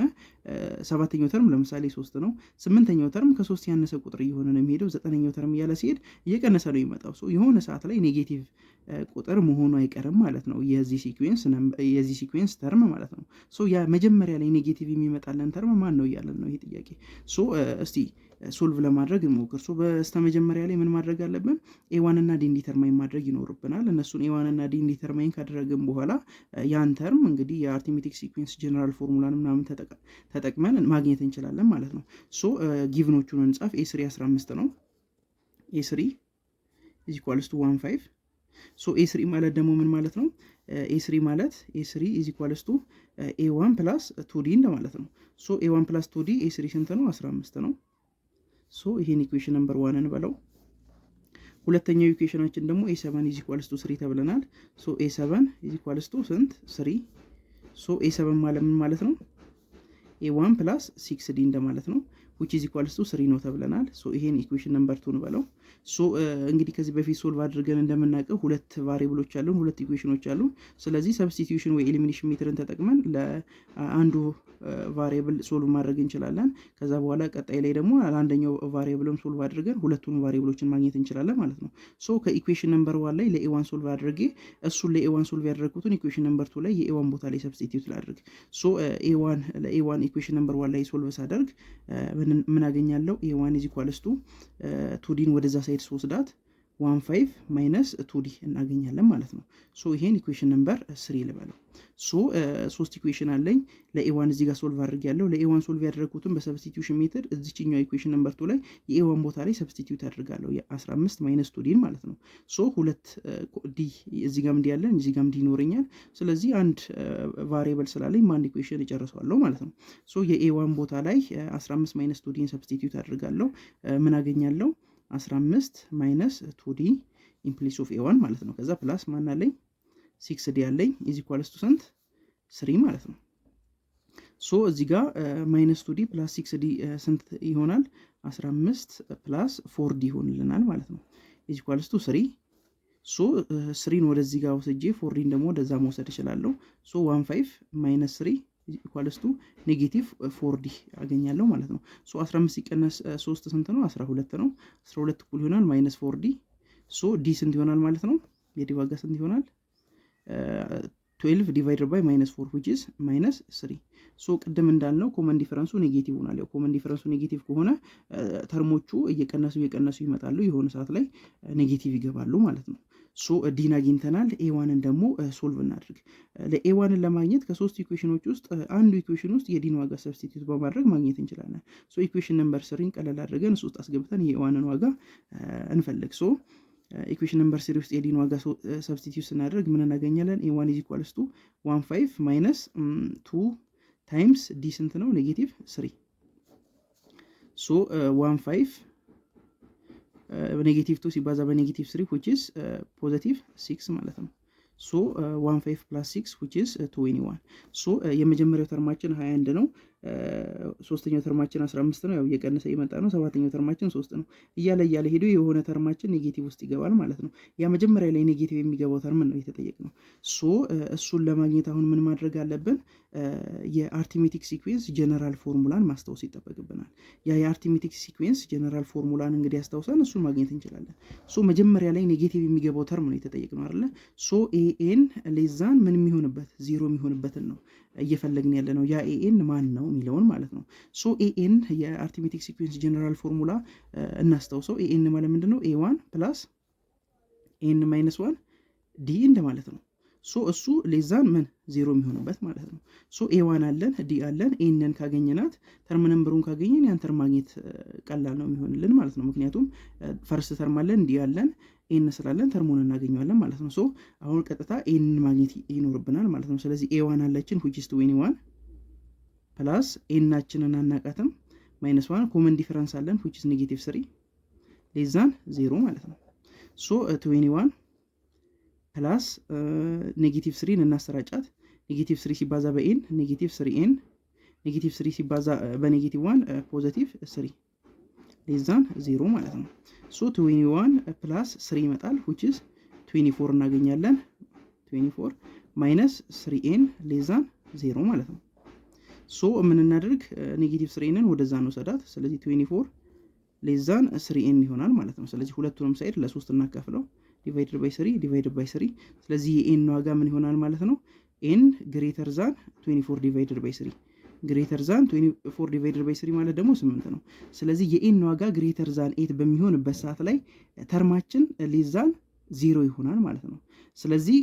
ሰባተኛው ተርም ለምሳሌ 3 ነው። ስምንተኛው ተርም ከ3 ያነሰ ቁጥር እየሆነ ነው የሚሄደው። ዘጠነኛው ተርም እያለ ሲሄድ እየቀነሰ ነው የሚመጣው። ሶ የሆነ ሰዓት ላይ ኔጌቲቭ ቁጥር መሆኑ አይቀርም ማለት ነው የዚህ ሲኩዌንስ ተርም ማለት ነው። ሶ ያ መጀመሪያ ላይ ኔጌቲቭ የሚመጣለን ተርም ማን ነው እያለን ነው ይሄ ጥያቄ። ሶ እስቲ ሶልቭ ለማድረግ እንሞክር። ሶ በስተመጀመሪያ ላይ ምን ማድረግ አለብን? ኤዋን እና ዲን ዲተርማይን ማድረግ ይኖርብናል። እነሱን ኤዋን እና ዲን ዲተርማይን ካደረግን በኋላ ያን ተርም እንግዲህ የአርትሜቲክ ሲኩዌንስ ጀነራል ፎርሙላን ምናምን ተጠቅመን ማግኘት እንችላለን ማለት ነው። ሶ ጊቭኖቹን እንጻፍ። ኤ3 15 ነው። ኤ3 ኢዝ ኢኳልስ ቱ 1 5 ሶ ኤ3 ማለት ደግሞ ምን ማለት ነው? ኤ3 ማለት ኤ3 ኢዝ ኢኳልስ ቱ ኤ1 ፕላስ 2ዲ እንደማለት ነው። ሶ ኤ1 ፕላስ 2ዲ ኤ3 ስንት ነው? 15 ነው። ሶ ይሄን ኢኩዌሽን ነምበር 1 እንበለው። ሁለተኛው ኢኩዌሽናችን ደግሞ ኤ7 ኢዝ ኢኳልስ ቱ 3 ተብለናል። ሶ ኤ7 ኢዝ ኢኳልስ ቱ ስንት? 3። ሶ ኤ7 ማለት ምን ማለት ነው? ኤ1 ፕላስ 6ዲ እንደማለት ነው። which is equals to 3 ነው ተብለናል። ሶ ይሄን ኢኩዌሽን ነምበር 2 እንበለው። ሶ እንግዲህ ከዚህ በፊት ሶልቭ አድርገን እንደምናውቀው ሁለት ቫሪያብሎች አሉን፣ ሁለት ኢኩዌሽኖች አሉን። ስለዚህ ሰብስቲቲዩሽን ወይ ኤሊሚኔሽን ሜትርን ተጠቅመን ለአንዱ ቫሪያብል ሶልቭ ማድረግ እንችላለን። ከዛ በኋላ ቀጣይ ላይ ደግሞ ለአንደኛው ቫሪያብልም ሶልቭ አድርገን ሁለቱን ቫሪያብሎችን ማግኘት እንችላለን ማለት ነው። ሶ ከኢኩዌሽን ነምበር 1 ላይ ለኤ1 ሶልቭ አድርጌ እሱን ለኤ1 ሶልቭ ያደረኩትን ኢኩዌሽን ነምበር 2 ላይ የኤ1 ቦታ ላይ ሰብስቲቲዩት ላድርግ። ሶ ለኤ1 ኢኩዌሽን ነምበር 1 ላይ ሶልቭ ሳደርግ ምን አገኛለሁ? ኤ1 ኢዝ ኢኳልስ ቱ 2ዲን ወደዛ ሳይድ ስወስዳት 1 5 ማይነስ 2ዲ እናገኛለን ማለት ነው። ሶ ይሄን ኢኩዌሽን ነምበር 3 ልበለው። ሶ 3 ኢኩዌሽን አለኝ። ለኤ1 እዚህ ጋር ሶልቭ አድርጌያለሁ። ለኤ1 ሶልቭ ያደረኩትን በሰብስቲቲዩሽን ሜተድ እዚህኛው ኢኩዌሽን ነምበር 2 ላይ የኤ1 ቦታ ላይ ሰብስቲቲዩት አድርጋለሁ የ15 ማይነስ 2ዲን ማለት ነው። ሶ ሁለት ዲ እዚህ ጋር እንዲህ ያለን እዚህ ጋር እንዲህ ይኖረኛል። ስለዚህ አንድ ቫሪያብል ስላለኝ አንድ ኢኩዌሽን እጨርሰዋለሁ ማለት ነው። ሶ የኤ1 ቦታ ላይ 15 ማይነስ 2ዲን ሰብስቲቲዩት አድርጋለሁ። ምን አገኛለሁ? 15 ማይነስ 2ዲ ኢን ፕሌስ ኦፍ ኤ1 ማለት ነው። ከዛ ፕላስ ማን አለኝ? 6ዲ አለኝ ኢዝ ኢኳልስ ቱ ስንት? 3 ማለት ነው። ሶ እዚህ ጋር ማይነስ 2ዲ ፕላስ 6ዲ ስንት ይሆናል? 15 ፕላስ 4ዲ ይሆንልናል ማለት ነው። ኢዝ ኢኳልስ ቱ 3። ሶ 3ን ወደዚህ ጋር ወስጄ 4ዲን ደግሞ ወደዛ መውሰድ እችላለሁ። ሶ 1 5 ማይነስ 3 ኢኳልስ ቱ ኔጌቲቭ 4ዲ አገኛለሁ ማለት ነው። ሶ 15 ሲቀነስ 3 ስንት ነው? 12 ነው። 12 እኩል ይሆናል ማይነስ 4ዲ። ሶ ዲ ስንት ይሆናል ማለት ነው? የዲ ዋጋ ስንት ይሆናል? 12 ዲቫይደድ ባይ ማይነስ 4 which is ማይነስ 3። ሶ ቅድም እንዳልነው ኮመን ዲፈረንሱ ኔጌቲቭ ሆናል። ያው ኮመን ዲፈረንሱ ኔጌቲቭ ከሆነ ተርሞቹ እየቀነሱ ይመጣሉ። የሆነ ሰዓት ላይ ኔጌቲቭ ይገባሉ ማለት ነው። ሶ ዲን አግኝተናል። ኤዋንን ደግሞ ሶልቭ እናድርግ። ለኤዋንን ለማግኘት ከሶስት ኢኩዌሽኖች ውስጥ አንዱ ኢኩዌሽን ውስጥ የዲን ዋጋ ሰብስቲቱት በማድረግ ማግኘት እንችላለን። ሶ ኢኩዌሽን ነምበር 3ን ቀለል አድርገን እሱ ውስጥ አስገብተን የኤዋንን ዋጋ እንፈልግ። ሶ ኢኩዌሽን ነምበር 3 ውስጥ የዲን ዋጋ ሰብስቲቱት ስናደርግ ምን እናገኛለን? ኤዋን ኢዝ ኢኳልስ ቱ 15 ማይነስ 2 ታይምስ ዲ ስንት ነው? ኔጌቲቭ 3። ሶ 15 ኔጌቲቭ 2 ሲባዛ በኔጌቲቭ 3 which is ፖዚቲቭ 6 ማለት ነው። ሶ 15 ፕላስ 6 which is 21። ሶ የመጀመሪያው ተርማችን 21 ነው። ሶስተኛው ተርማችን 15 ነው። ያው እየቀነሰ የመጣ ነው። ሰባተኛው ተርማችን 3 ነው። እያለ ሄዶ የሆነ ተርማችን ኔጌቲቭ ውስጥ ይገባል ማለት ነው። ያ መጀመሪያ ላይ ኔጌቲቭ የሚገባው ተርም ነው የተጠየቅነው። ሶ እሱን ለማግኘት አሁን ምን ማድረግ አለብን? የአርቲሜቲክ ሲኩዌንስ ጀነራል ፎርሙላን ማስታወስ ይጠበቅብናል። ያ የአርቲሜቲክ ሲኩዌንስ ጀነራል ፎርሙላን እንግዲህ አስታውሰን እሱን ማግኘት እንችላለን። ሶ መጀመሪያ ላይ ኔጌቲቭ የሚገባው ተርም ነው የተጠየቅነው አይደለ? ሶ ኤኤን ሌዛን ምን የሚሆንበት ዜሮ የሚሆንበትን ነው እየፈለግን ያለ ነው። ያ ኤኤን ማን ነው የሚለውን ማለት ነው። ሶ ኤኤን የአርቲሜቲክ ሲኩዌንስ ጀነራል ፎርሙላ እናስታውሰው። ኤኤን ማለት ምንድን ነው? ኤ1 ፕላስ ኤን ማይነስ 1 ዲ እንደማለት ነው። ሶ እሱ ሌዛን ምን ዜሮ የሚሆንበት ማለት ነው። ሶ ኤዋን አለን ዲ አለን። ኤንን ካገኘናት ተርም ነምበሩን ካገኘን ያን ተርም ማግኘት ቀላል ነው የሚሆንልን ማለት ነው። ምክንያቱም ፈርስት ተርም አለን ዲ አለን ኤን ስላለን ተርሙን እናገኘዋለን ማለት ነው። ሶ አሁን ቀጥታ ኤንን ማግኘት ይኖርብናል ማለት ነው። ስለዚህ ኤዋን አለችን which is 21 ፕላስ ኤናችንን አናቃትም ማይነስ 1 ኮመን ዲፈረንስ አለን which is ኔጌቲቭ 3 ሌዛን 0 ማለት ነው። ሶ 21 ፕላስ ኔጌቲቭ 3ን እናሰራጫት። ኔጌቲቭ 3 ሲባዛ በኤን ኔጌቲቭ 3ኤን፣ ኔጌቲቭ 3 ሲባዛ በኔጌቲቭ 1 ፖዚቲቭ 3 ሌዛን 0 ማለት ነው። ሶ 21 ፕላስ 3 ይመጣል which is 24 እናገኛለን። 24 ማይነስ 3ኤን ሌዛን 0 ማለት ነው። ሶ ምን እናደርግ? ኔጌቲቭ 3ኤንን ወደዛ ነው ሰዳት። ስለዚህ 24 ሌዛን 3ኤን ይሆናል ማለት ነው። ስለዚህ ሁለቱንም ሳይድ ለ3 እናካፍለው ዲቫይድድ ባይ 3 ዲቫይድድ ባይ 3። ስለዚህ የኤን ዋጋ ምን ይሆናል ማለት ነው? ኤን ግሬተር ዛን 24 ዲቫይድድ ባይ 3 ግሬተር ዛን 24 ዲቫይድድ ባይ 3 ማለት ደግሞ 8 ነው። ስለዚህ የኤን ዋጋ ግሬተር ዛን 8 በሚሆንበት ሰዓት ላይ ተርማችን ሌዛን 0 ይሆናል ማለት ነው። ስለዚህ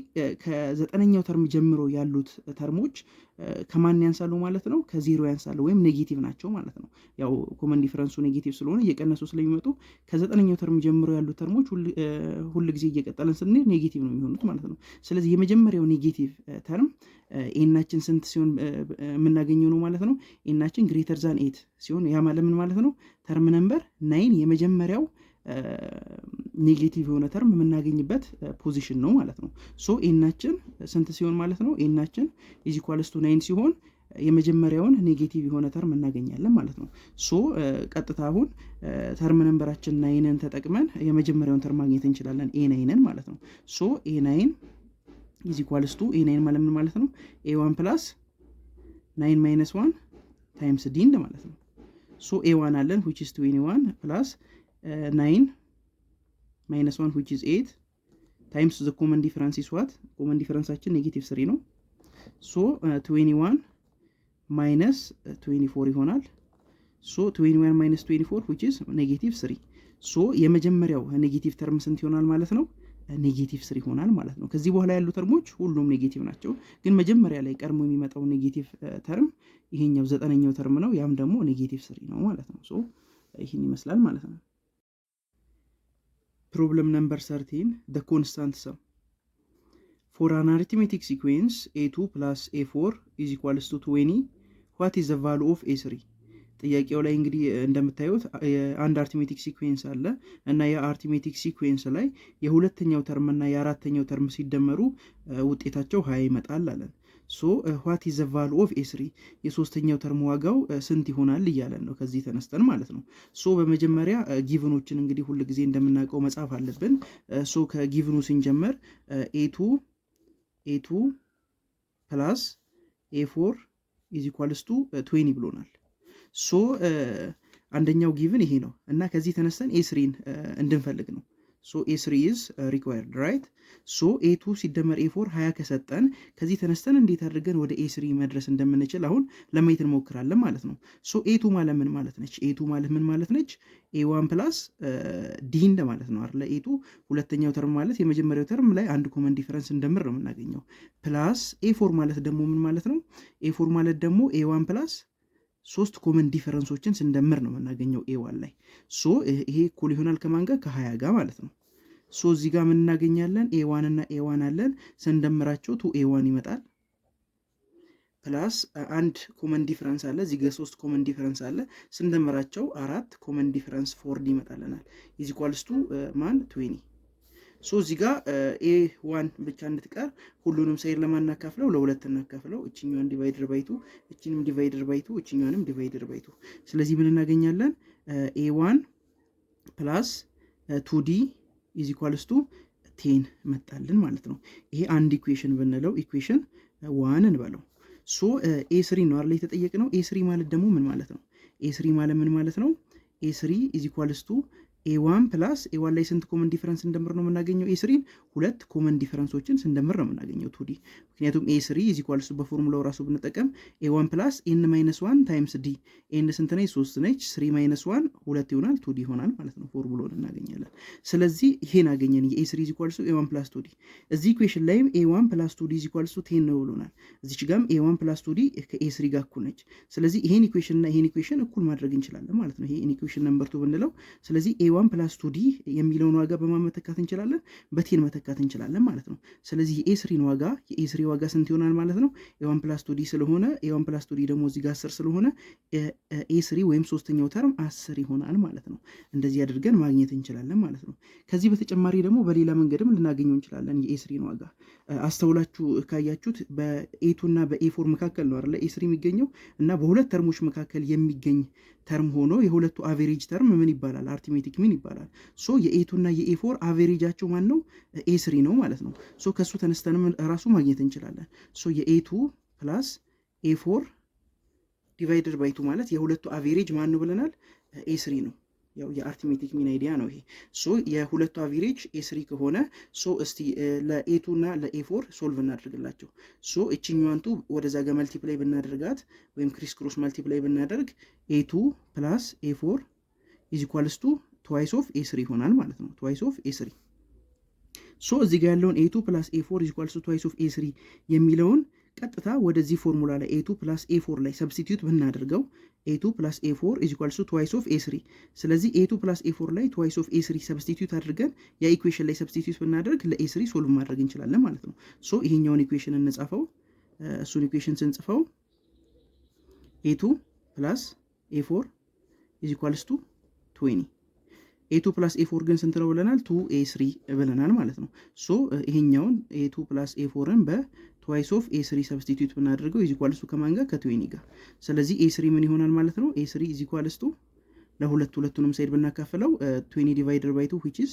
ከ9ኛው ተርም ጀምሮ ያሉት ተርሞች ከማን ያንሳሉ ማለት ነው? ከ0 ያንሳሉ ወይም ኔጌቲቭ ናቸው ማለት ነው። ያው ኮመን ዲፈረንሱ ኔጌቲቭ ስለሆነ እየቀነሱ ስለሚመጡ ከ9ኛው ተርም ጀምሮ ያሉት ተርሞች ሁል ጊዜ እየቀጠለን ስንሄድ ኔጌቲቭ ነው የሚሆኑት ማለት ነው። ስለዚህ የመጀመሪያው ኔጌቲቭ ተርም ኤናችን ስንት ሲሆን የምናገኘው ነው ማለት ነው? ኤናችን ግሬተር ዛን 8 ሲሆን ያ ማለት ምን ማለት ነው? ተርም ነምበር 9 የመጀመሪያው ኔጌቲቭ የሆነ ተርም የምናገኝበት ፖዚሽን ነው ማለት ነው። ሶ ኤናችን ስንት ሲሆን ማለት ነው? ኤናችን ኢዝ ኢኳልስ ቱ 9 ሲሆን የመጀመሪያውን ኔጌቲቭ የሆነ ተርም እናገኛለን ማለት ነው። ሶ ቀጥታ አሁን ተርም ነምበራችን 9ን ተጠቅመን የመጀመሪያውን ተርም ማግኘት እንችላለን፣ ኤ9ን ማለት ነው። ሶ ኤ9 ኢዝ ኢኳልስ ቱ ኤ9 ማለት ምን ማለት ነው? ኤ1 ፕላስ 9 ማይነስ 1 ታይምስ ዲ እንደ ማለት ነው። ሶ ኤ1 አለን which is 21 ፕላስ 9 ማይነስ 1 which is 8 ታይምስ the common difference is what? common differenceአችን ኔጌቲቭ 3 ነው። ሶ 21 ማይነስ 24 ይሆናል። ሶ 21 ማይነስ 24 which is ኔጌቲቭ 3። ሶ የመጀመሪያው ኔጌቲቭ ተርም ስንት ይሆናል ማለት ነው? ኔጌቲቭ 3 ይሆናል ማለት ነው። ከዚህ በኋላ ያሉ ተርሞች ሁሉም ኔጌቲቭ ናቸው፣ ግን መጀመሪያ ላይ ቀድሞ የሚመጣው ኔጌቲቭ ተርም ይሄኛው 9ኛው ተርም ነው። ያም ደግሞ ኔጌቲቭ 3 ነው ማለት ነው። ሶ ይህን ይመስላል ማለት ነው። Problem number 13, the constant sum. For an arithmetic sequence a2 plus a4 is equals to 20, what is the value of a3? ጥያቄው ላይ እንግዲህ እንደምታዩት አንድ አርቲሜቲክ ሲኩዌንስ አለ እና የአርቲሜቲክ ሲኩዌንስ ላይ የሁለተኛው ተርም እና የአራተኛው ተርም ሲደመሩ ውጤታቸው 20 ይመጣል አለን። ሶ what is the value of a3? የሶስተኛው ተርም ዋጋው ስንት ይሆናል እያለን ነው ከዚህ ተነስተን ማለት ነው። ሶ በመጀመሪያ ጊቭኖችን እንግዲህ ሁሉ ጊዜ እንደምናውቀው መጻፍ አለብን። ሶ ከጊቭኑ ስንጀምር a2 plus a4 is equals to 20 ብሎናል። ሶ አንደኛው ጊቭን ይሄ ነው እና ከዚህ ተነስተን ኤ3ን እንድንፈልግ ነው። ሶ ኤ3 ኢዝ ሪኳየርድ ራይት። ሶ ኤ2 ሲደመር ኤ4 20 ከሰጠን ከዚህ ተነስተን እንዴት አድርገን ወደ ኤ3 መድረስ እንደምንችል አሁን ለማየት እንሞክራለን ማለት ነው። ሶ ኤ2 ማለት ምን ማለት ነች? ኤ2 ማለት ምን ማለት ነች? ኤ1 ፕላስ ዲ እንደማለት ነው አይደል? ኤ2 ሁለተኛው ተርም ማለት የመጀመሪያው ተርም ላይ አንድ ኮመን ዲፈረንስ እንደምር ነው የምናገኘው። ፕላስ ኤ4 ማለት ደግሞ ምን ማለት ነው? ኤ4 ማለት ደግሞ ኤ1 ፕላስ 3 ኮመን ዲፈረንሶችን ስንደምር ነው የምናገኘው ኤ1 ላይ። ሶ ይሄ እኩል ይሆናል ከማን ጋር? ከ20 ጋር ማለት ነው። ሶ እዚህ ጋር ምን እናገኛለን? ኤ1 እና ኤ1 አለን ስንደምራቸው ቱ ኤ1 ይመጣል። ፕላስ አንድ ኮመን ዲፈረንስ አለ እዚህ ጋር 3 ኮመን ዲፈረንስ አለ ስንደምራቸው 4 ኮመን ዲፈረንስ 4 ዲ ይመጣልናል። ኢዝ ኢኳልስ ቱ ማን 20። ሶ እዚህ ጋር ኤ1 ብቻ እንድትቀር ሁሉንም ሳይድ ለማናካፍለው ለሁለት እናካፍለው። እችኛዋን ዲቫይደር ባይቱ እችንም ዲቫይደር ባይቱ እችኛዋንም ዲቫይደር ባይቱ። ስለዚህ ምን እናገኛለን? ኤ1 ፕላስ 2ዲ ኢዝ ኢኳልስ ቱ 10 መጣልን ማለት ነው። ይሄ አንድ ኢኩዌሽን ብንለው ኢኩዌሽን 1 እንበለው። ሶ ኤ3 ነው አይደል የተጠየቅነው። ኤ3 ማለት ደግሞ ምን ማለት ነው? ኤ3 ማለት ምን ማለት ነው? ኤ3 ኢዝ ኢኳልስ ቱ ኤ1 ፕላስ ኤ1 ላይ ስንት ኮመን ዲፈረንስ እንደምር ነው የምናገኘው? ኤ3ን ሁለት ኮመን ዲፈረንሶችን ስንደምር ነው የምናገኘው 2ዲ። ምክንያቱም ኤ3 ኢዝ ኢኳልስ በፎርሙላው ራሱ ብንጠቀም ኤ1 ፕላስ ኤን ማይነስ 1 ታይምስ ዲ። ኤን ስንት ነች? 3 ነች። 3 ማይነስ 1 2 ይሆናል 2ዲ ይሆናል ማለት ነው። ፎርሙላውን እናገኛለን። ስለዚህ ይሄን አገኘን። የኤ3 ኢዝ ኢኳልስ ኤ1 ፕላስ 2ዲ። እዚህ ኢኩዌሽን ላይም ኤ1 ፕላስ 2ዲ ኢዝ ኢኳልስ 10 ነው ብሎናል። እዚች ጋርም ኤ1 ፕላስ 2ዲ ከኤ3 ጋር እኩል ነች። ስለዚህ ይሄን ኢኩዌሽን እና ይሄን ኢኩዌሽን እኩል ማድረግ እንችላለን ማለት ነው። ይሄን ኢኩዌሽን ነምበር 2 ብንለው ስለዚህ ኤ1 ፕላስ 2ዲ የሚለውን ዋጋ በማን መተካት እንችላለን? በቴን መተካት እንችላለን ማለት ነው። ስለዚህ የኤ3 ዋጋ ስንት ይሆናል ማለት ነው? ኤ1 ፕላስ 2ዲ ስለሆነ ኤ1 ፕላስ 2ዲ ደግሞ እዚህ ጋር 10 ስለሆነ ኤ3 ወይም ሶስተኛው ተርም 10 ይሆናል ማለት ነው። እንደዚህ አድርገን ማግኘት እንችላለን ማለት ነው። ከዚህ በተጨማሪ ደግሞ በሌላ መንገድም ልናገኘው እንችላለን የኤ3 ዋጋ። አስተውላችሁ ካያችሁት በኤ2 እና በኤ4 መካከል ነው አይደል ኤ3 የሚገኘው እና በሁለት ተርሞች መካከል የሚገኝ ተርም ሆኖ የሁለቱ አቬሬጅ ተርም ምን ይባላል? አርቲሜቲክ ሚን ይባላል። ሶ የኤ2 እና የኤ4 አቬሬጃቸው ማን ነው? ኤ3 ነው ማለት ነው። ሶ ከሱ ተነስተንም ራሱ ማግኘት እንችላለን። ሶ የኤ2 ፕላስ ኤ4 ዲቫይደድ ባይ 2 ማለት የሁለቱ አቬሬጅ ማን ነው ብለናል? ኤ3 ነው። ያው የአርቲሜቲክ ሚን አይዲያ ነው ይሄ። ሶ የሁለቱ አቬሬጅ ኤ3 ከሆነ ሶ እስቲ ለኤ2 እና ለኤ4 ሶልቭ እናደርግላቸው። ሶ እችኛዋን ቱ ወደዛ ጋር መልቲፕላይ ብናደርጋት ወይም ክሪስ ክሮስ መልቲፕላይ ብናደርግ ኤ2 ፕላስ ኤ4 ኢዝ ኢኳልስ ቱ ትዋይስ ኦፍ ኤ3 ይሆናል ማለት ነው። ትዋይስ ኦፍ ኤ3። ሶ እዚህ ጋር ያለውን ኤ2 ፕላስ ኤ4 ኢዝ ኢኳልስ ቱ ትዋይስ ኦፍ ኤ3 የሚለውን ቀጥታ ወደዚህ ፎርሙላ ላይ ኤ2 ፕላስ ኤ4 ላይ ሰብስቲትዩት ብናደርገው ኤ2 ፕላስ ኤ4 ኢዝ ኢኳልስ ቱ ትዋይስ ኦፍ ኤ3። ስለዚህ ኤ2 ፕላስ ኤ4 ላይ ትዋይስ ኦፍ ኤ3 ሰብስቲትዩት አድርገን ያ ኢኩዌሽን ላይ ሰብስቲትዩት ብናደርግ ለኤ3 ሶልቭ ማድረግ እንችላለን ማለት ነው። ሶ ይሄኛውን ኢኩዌሽን እንጻፈው። እሱን ኢኩዌሽን ስንጽፈው ኤ2 ፕላስ ኤ4 ኢዝ ኢኳልስ ቱ 20። ኤ2 ፕላስ ኤ4 ግን ስንት ነው ብለናል? 2ኤ3 ብለናል ማለት ነው። ሶ ይሄኛውን ኤ2 ፕላስ ኤ4ን በትዋይስ ኦፍ ኤ3 ሰብስቲትዩት ብናደርገው ኢዝ ኢኳልስ ቱ ከማን ጋር? ከ20 ጋር። ስለዚህ ኤ3 ምን ይሆናል ማለት ነው? ኤ3 ኢዝ ኢኳልስ ቱ ሁለቱንም ሳይድ ብናካፍለው 20 ዲቫይደር ባይ 2 which is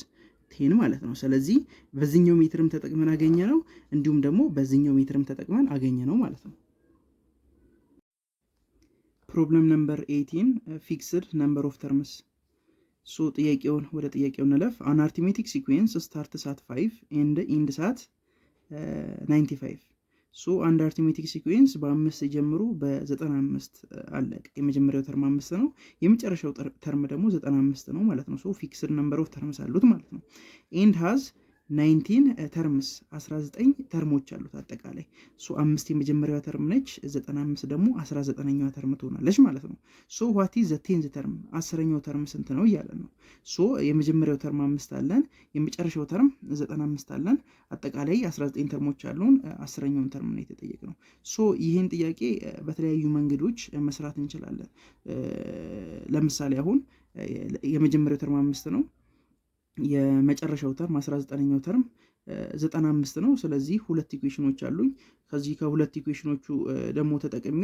10 ማለት ነው። ስለዚህ በዚህኛው ሜትርም ተጠቅመን አገኘ ነው፣ እንዲሁም ደግሞ በዚህኛው ሜትርም ተጠቅመን አገኘ ነው ማለት ነው። ፕሮብለም ነምበር 18 ፊክስድ ነምበር ኦፍ ተርምስ። ሶ ወደ ጥያቄው እንለፍ። አን አርቲሜቲክ ሲኩዌንስ ስታርትስ አት 5 ኤንድ ኢንድስ አት 95። ሶ አንድ አርቲሜቲክ ሲኩዌንስ በ5 ጀምሮ በ95 አለቀ። የመጀመሪያው ተርም 5 ነው፣ የመጨረሻው ተርም ደግሞ 95 ነው ማለት ነው። ሶ ፊክስድ ነምበር ኦፍ ተርምስ አሉት ማለት ነው። ኤንድ ሃዝ 19 ተርምስ 19 ተርሞች አሉት አጠቃላይ። ሶ 5 የመጀመሪያዋ ተርም ነች፣ 95 ደግሞ 19ኛዋ ተርም ትሆናለች ማለት ነው። ሶ ዋት ኢዝ ዘ 10th ተርም? 10ኛው ተርም ስንት ነው እያለን ነው። ሶ የመጀመሪያው ተርም 5 አለን፣ የመጨረሻው ተርም 95 አለን፣ አጠቃላይ 19 ተርሞች አሉን። 10ኛውን ተርም ነው የተጠየቅነው። ሶ ይህን ጥያቄ በተለያዩ መንገዶች መስራት እንችላለን። ለምሳሌ አሁን የመጀመሪያው ተርም 5 ነው፣ የመጨረሻው ተርም 19ኛው ተርም 95 ነው። ስለዚህ ሁለት ኢኩዌሽኖች አሉኝ። ከዚህ ከሁለት ኢኩዌሽኖቹ ደግሞ ተጠቅሜ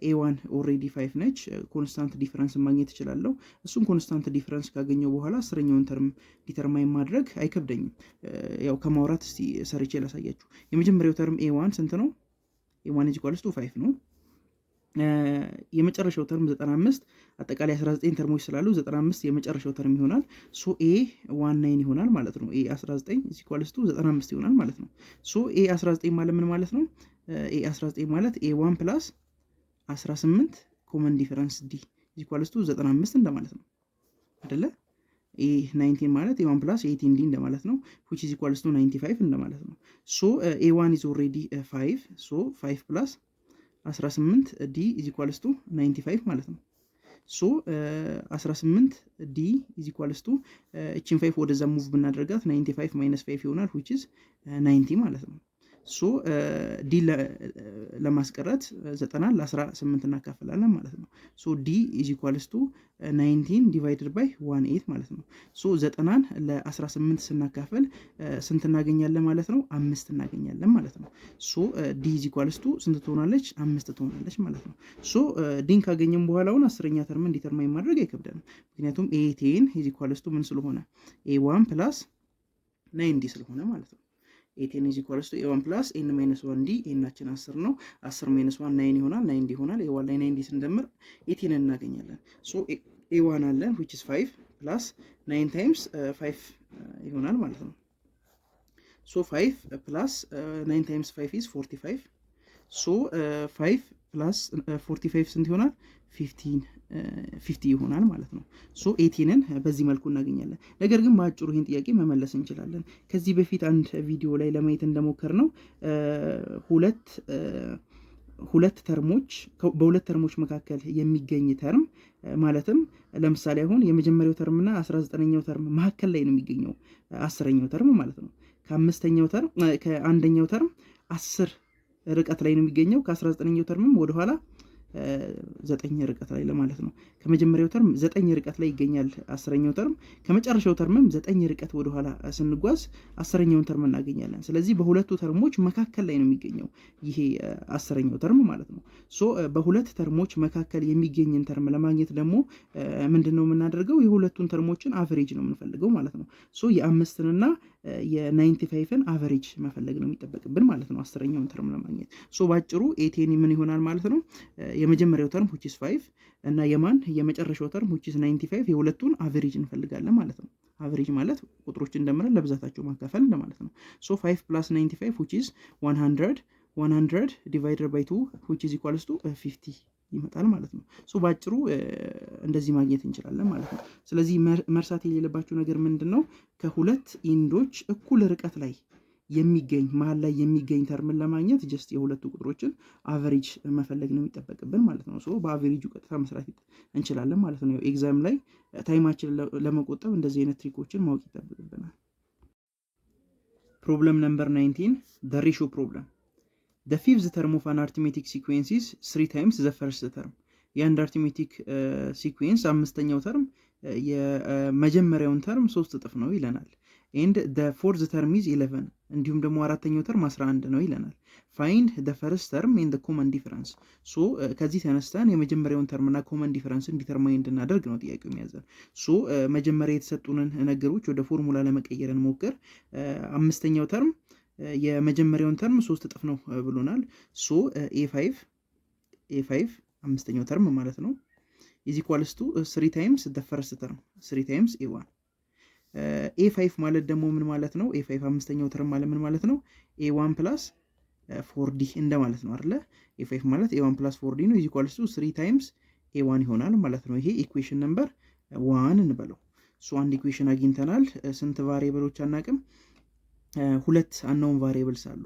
ኤ1 ኦልሬዲ 5 ነች፣ ኮንስታንት ዲፈረንስ ማግኘት እችላለሁ። እሱም ኮንስታንት ዲፈረንስ ካገኘው በኋላ 10ኛውን ተርም ዲተርማይን ማድረግ አይከብደኝም። ያው ከማውራት እስቲ ሰርቼ ላሳያችሁ። የመጀመሪያው ተርም ኤ1 ስንት ነው? ኤ1 ኢዝ ኢኳልስ ቱ 5 ነው። የመጨረሻው ተርም 95 አጠቃላይ 19 ተርሞች ስላሉ 95 የመጨረሻው ተርም ይሆናል። ሶ ኤ 19 ይሆናል ማለት ነው። ኤ 19 ኢኳልስ ቱ 95 ይሆናል ማለት ነው። ሶ ኤ 19 ማለት ምን ማለት ነው? ኤ 19 ማለት ኤ 1 ፕላስ 18 ኮመን ዲፈረንስ ዲ ኢኳልስ ቱ 95 እንደማለት ነው አይደለ? ኤ 19 ማለት ኤ 1 ፕላስ 18 ዲ እንደማለት ነው which is equals to 95 እንደማለት ነው። ሶ ኤ 1 is already 5 ሶ 5 ፕላስ 18 ዲ ኢዝ ኢኳልስ ቱ 95 ማለት ነው። ሶ 18 ዲ ኢዝ ኢኳልስ ቱ እቺን 5 ወደዛ ሙቭ ብናደርጋት 95 ማይነስ 5 ይሆናል which is 90 ማለት ነው። ሶ ዲ ለማስቀረት 90 ለ18 እናካፍላለን ማለት ነው። ሶ ዲ ኢዝ ኢኳልስ ቱ 19 ዲቫይድድ ባይ 18 ማለት ነው። ሶ 90ን ለ18 ስናካፍል ስንት እናገኛለን ማለት ነው? 5 እናገኛለን ማለት ነው። ሶ ዲ ኢዝ ኢኳልስ ቱ ስንት ትሆናለች? 5 ትሆናለች ማለት ነው። ሶ ዲን ካገኘን በኋላ አሁን አስረኛ ተርምን ዲተርማይን ማድረግ አይከብደንም። ምክንያቱም ኤ 10 ኢዝ ኢኳልስ ቱ ምን ስለሆነ ኤ 1 ፕላስ 9 ስለሆነ ማለት ነው። ኤ10 ኢዝ ኢኳልስ ቱ ኤ1 ፕላስ ኤን ማይነስ 1 ዲ ኤናችን 10 ነው። 10 ማይነስ 1 9 ይሆናል። 9 ይሆናል። ኤ1 ላይ 9 ዲ ስንደምር ኤ10 እናገኛለን። ሶ ኤ1 አለን which is 5 ፕላስ 9 ታይምስ 5 ይሆናል ማለት ነው። ሶ 5 ፕላስ 9 ታይምስ 5 is 45 ሶ 5 ፕላስ 45 ስንት ይሆናል? 50 ይሆናል ማለት ነው። ሶ 18ን በዚህ መልኩ እናገኛለን። ነገር ግን በአጭሩ ይህን ጥያቄ መመለስ እንችላለን። ከዚህ በፊት አንድ ቪዲዮ ላይ ለማየት እንደሞከር ነው ሁለት ተርሞች በሁለት ተርሞች መካከል የሚገኝ ተርም ማለትም ለምሳሌ አሁን የመጀመሪያው ተርምና 19ኛው ተርም መካከል ላይ ነው የሚገኘው 10ኛው ተርም ማለት ነው። ከአንደኛው ተርም 10 ርቀት ላይ ነው የሚገኘው። ከ19ኛው ተርምም ወደኋላ 9 ርቀት ላይ ለማለት ነው። ከመጀመሪያው ተርም 9 ርቀት ላይ ይገኛል 10ኛው ተርም። ከመጨረሻው ተርምም 9 ርቀት ወደኋላ ስንጓዝ 10ኛውን ተርም እናገኛለን። ስለዚህ በሁለቱ ተርሞች መካከል ላይ ነው የሚገኘው ይሄ 10ኛው ተርም ማለት ነው። ሶ በሁለት ተርሞች መካከል የሚገኝን ተርም ለማግኘት ደግሞ ምንድነው የምናደርገው? የሁለቱን ተርሞችን አቨሬጅ ነው የምንፈልገው ማለት ነው። ሶ የ5ንና የ95ን አቨሬጅ መፈለግ ነው የሚጠበቅብን ማለት ነው 10ኛውን ተርም ለማግኘት። ሶ ባጭሩ ኤቴኒ ምን ይሆናል ማለት ነው? የመጀመሪያው ተርም which is 5 እና የመጨረሻው ተርም which is 95 የሁለቱን አቨሬጅ እንፈልጋለን ማለት ነው። አቨሬጅ ማለት ቁጥሮችን እንደምረን ለብዛታቸው ማካፈል እንደማለት ነው። ሶ 5 plus 95 which is 100 divided by 2 which is equals to 50 ይመጣል ማለት ነው። ሶ ባጭሩ እንደዚህ ማግኘት እንችላለን ማለት ነው። ስለዚህ መርሳት የሌለባችሁ ነገር ምንድነው? ከሁለት ኢንዶች እኩል ርቀት ላይ የሚገኝ መሀል ላይ የሚገኝ ተርምን ለማግኘት ጀስት የሁለቱ ቁጥሮችን አቨሬጅ መፈለግ ነው የሚጠበቅብን ማለት ነው። ሶ በአቨሬጁ ቀጥታ መስራት እንችላለን ማለት ነው። ኤግዛም ላይ ታይማችን ለመቆጠብ እንደዚህ አይነት ትሪኮችን ማወቅ ይጠበቅብናል። ፕሮብለም ነምበር 19 the ratio problem. The fifth term of an arithmetic sequence is 3 times the first term. የአንድ አርቲሜቲክ ሲኩዌንስ አምስተኛው ተርም የመጀመሪያውን ተርም 3 እጥፍ ነው ይለናል። and the fourth term is 11 እንዲሁም ደግሞ አራተኛው ተርም 11 ነው ይለናል። find the first term and the common difference. ሶ ከዚህ ተነስተን የመጀመሪያውን ተርምና ኮመን ዲፈረንስን ዲተርማይን እንድናደርግ ነው ጥያቄው የሚያዘን። ሶ መጀመሪያ የተሰጡንን ነገሮች ወደ ፎርሙላ ለመቀየር እንሞክር። አምስተኛው ተርም የመጀመሪያውን ተርም 3 እጥፍ ነው ብሎናል። ሶ a5 አምስተኛው ተርም ማለት ነው is equals to 3 times the first term 3 times a1 a5 ማለት ደግሞ ምን ማለት ነው? a5 አምስተኛው ተርም ማለት ምን ማለት ነው? a1 plus 4d እንደማለት ነው አይደለ? a5 ማለት a1 plus 4d ነው is equals to 3 times a1 ይሆናል ማለት ነው። ይሄ ኢኩዌሽን ነምበር 1 እንበለው። ሶ አንድ ኢኩዌሽን አግኝተናል። ስንት ቫሪየብሎች አናቅም? ሁለት አንኖን ቫሪየብልስ አሉ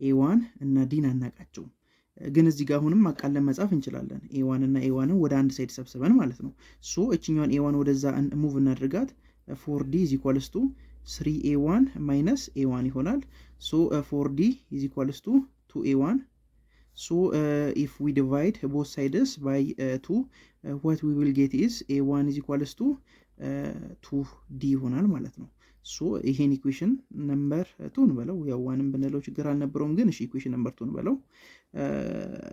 a1 እና ዲን አናቃቸውም። ግን እዚህ ጋር አሁንም አቃለን መጻፍ እንችላለን። a1 እና a1ን ወደ አንድ ሳይድ ሰብስበን ማለት ነው። ሶ እችኛዋን a1 ወደዛ ሙቭ እናድርጋት 4d is equals to 3a1 minus a1 ይሆናል። ሶ 4d is equals to 2a1. So if we divide both sides by 2 what we will get is a1 is equals to 2d ይሆናል ማለት ነው። ሶ ይሄን ኢኩዌሽን ነምበር 2 እንበለው። ያው ዋንም ብንለው ችግር አልነበረውም፣ ግን እሺ ኢኩዌሽን ነምበር 2 እንበለው።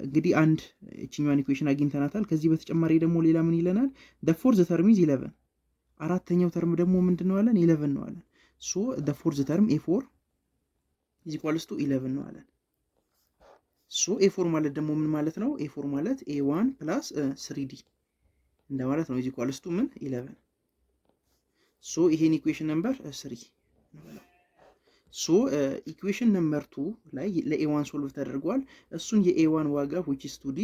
እንግዲህ አንድ እቺኛዋን ኢኩዌሽን አግኝተናታል። ከዚህ በተጨማሪ ደግሞ ሌላ ምን ይለናል? the fourth term is 11 አራተኛው ተርም ደግሞ ምንድነው አለን? 11 ነው አለን። ሶ the fourth term a4 is equals to 11 ነው አለን። ሶ ኤ4 ማለት ደግሞ ምን ማለት ነው? ኤ4 ማለት ኤ1 ፕላስ 3d እንደማለት ነው። ኢዝ ኢኳልስ ቱ ምን 11 ሶ ይሄን ኢኩዌሽን ነምበር 3 እንበለው። ሶ ኢኩዌሽን ነምበር 2 ላይ ለኤ1 ሶልቭ ተደርጓል። እሱን የኤ1 ዋጋ which is 2d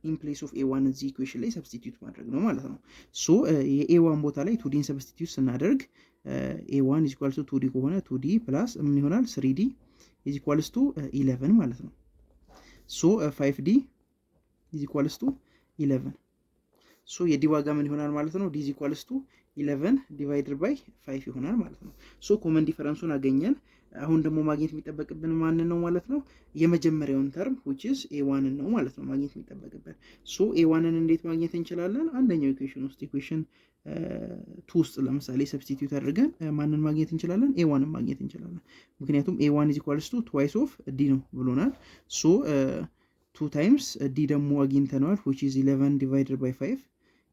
in place of ኤ1 እዚህ ኢኩዌሽን ላይ ሰብስቲቲዩት ማድረግ ነው ማለት ነው። ሶ የኤ1 ቦታ ላይ 2ዲን ሰብስቲቲዩት ስናደርግ ኤ1 is equal to 2d ከሆነ 2d ፕላስ ምን ይሆናል 3d is equals to 11 ማለት ነው። ሶ 5d is equals to 11 ሶ የዲ ዋጋ ምን ይሆናል ማለት ነው? ዲ is equals to 11 divided by 5 ይሆናል ማለት ነው። ሶ ኮመን ዲፈረንሱን አገኘን። አሁን ደግሞ ማግኘት የሚጠበቅብን ማንን ነው ማለት ነው? የመጀመሪያውን ተርም which is a1 ነው ማለት ነው ማግኘት የሚጠበቅብን። ሶ a1ን እንዴት ማግኘት እንችላለን? አንደኛው ኢኩዌሽን ውስጥ ኢኩዌሽን 2 ውስጥ ለምሳሌ ሰብስቲቲዩት አድርገን ማንን ማግኘት እንችላለን? a1ን ማግኘት እንችላለን። ምክንያቱም a1 is equals to twice of d ነው ብሎናል። ሶ 2 times d ደግሞ አግኝተነዋል which is 11 divided by 5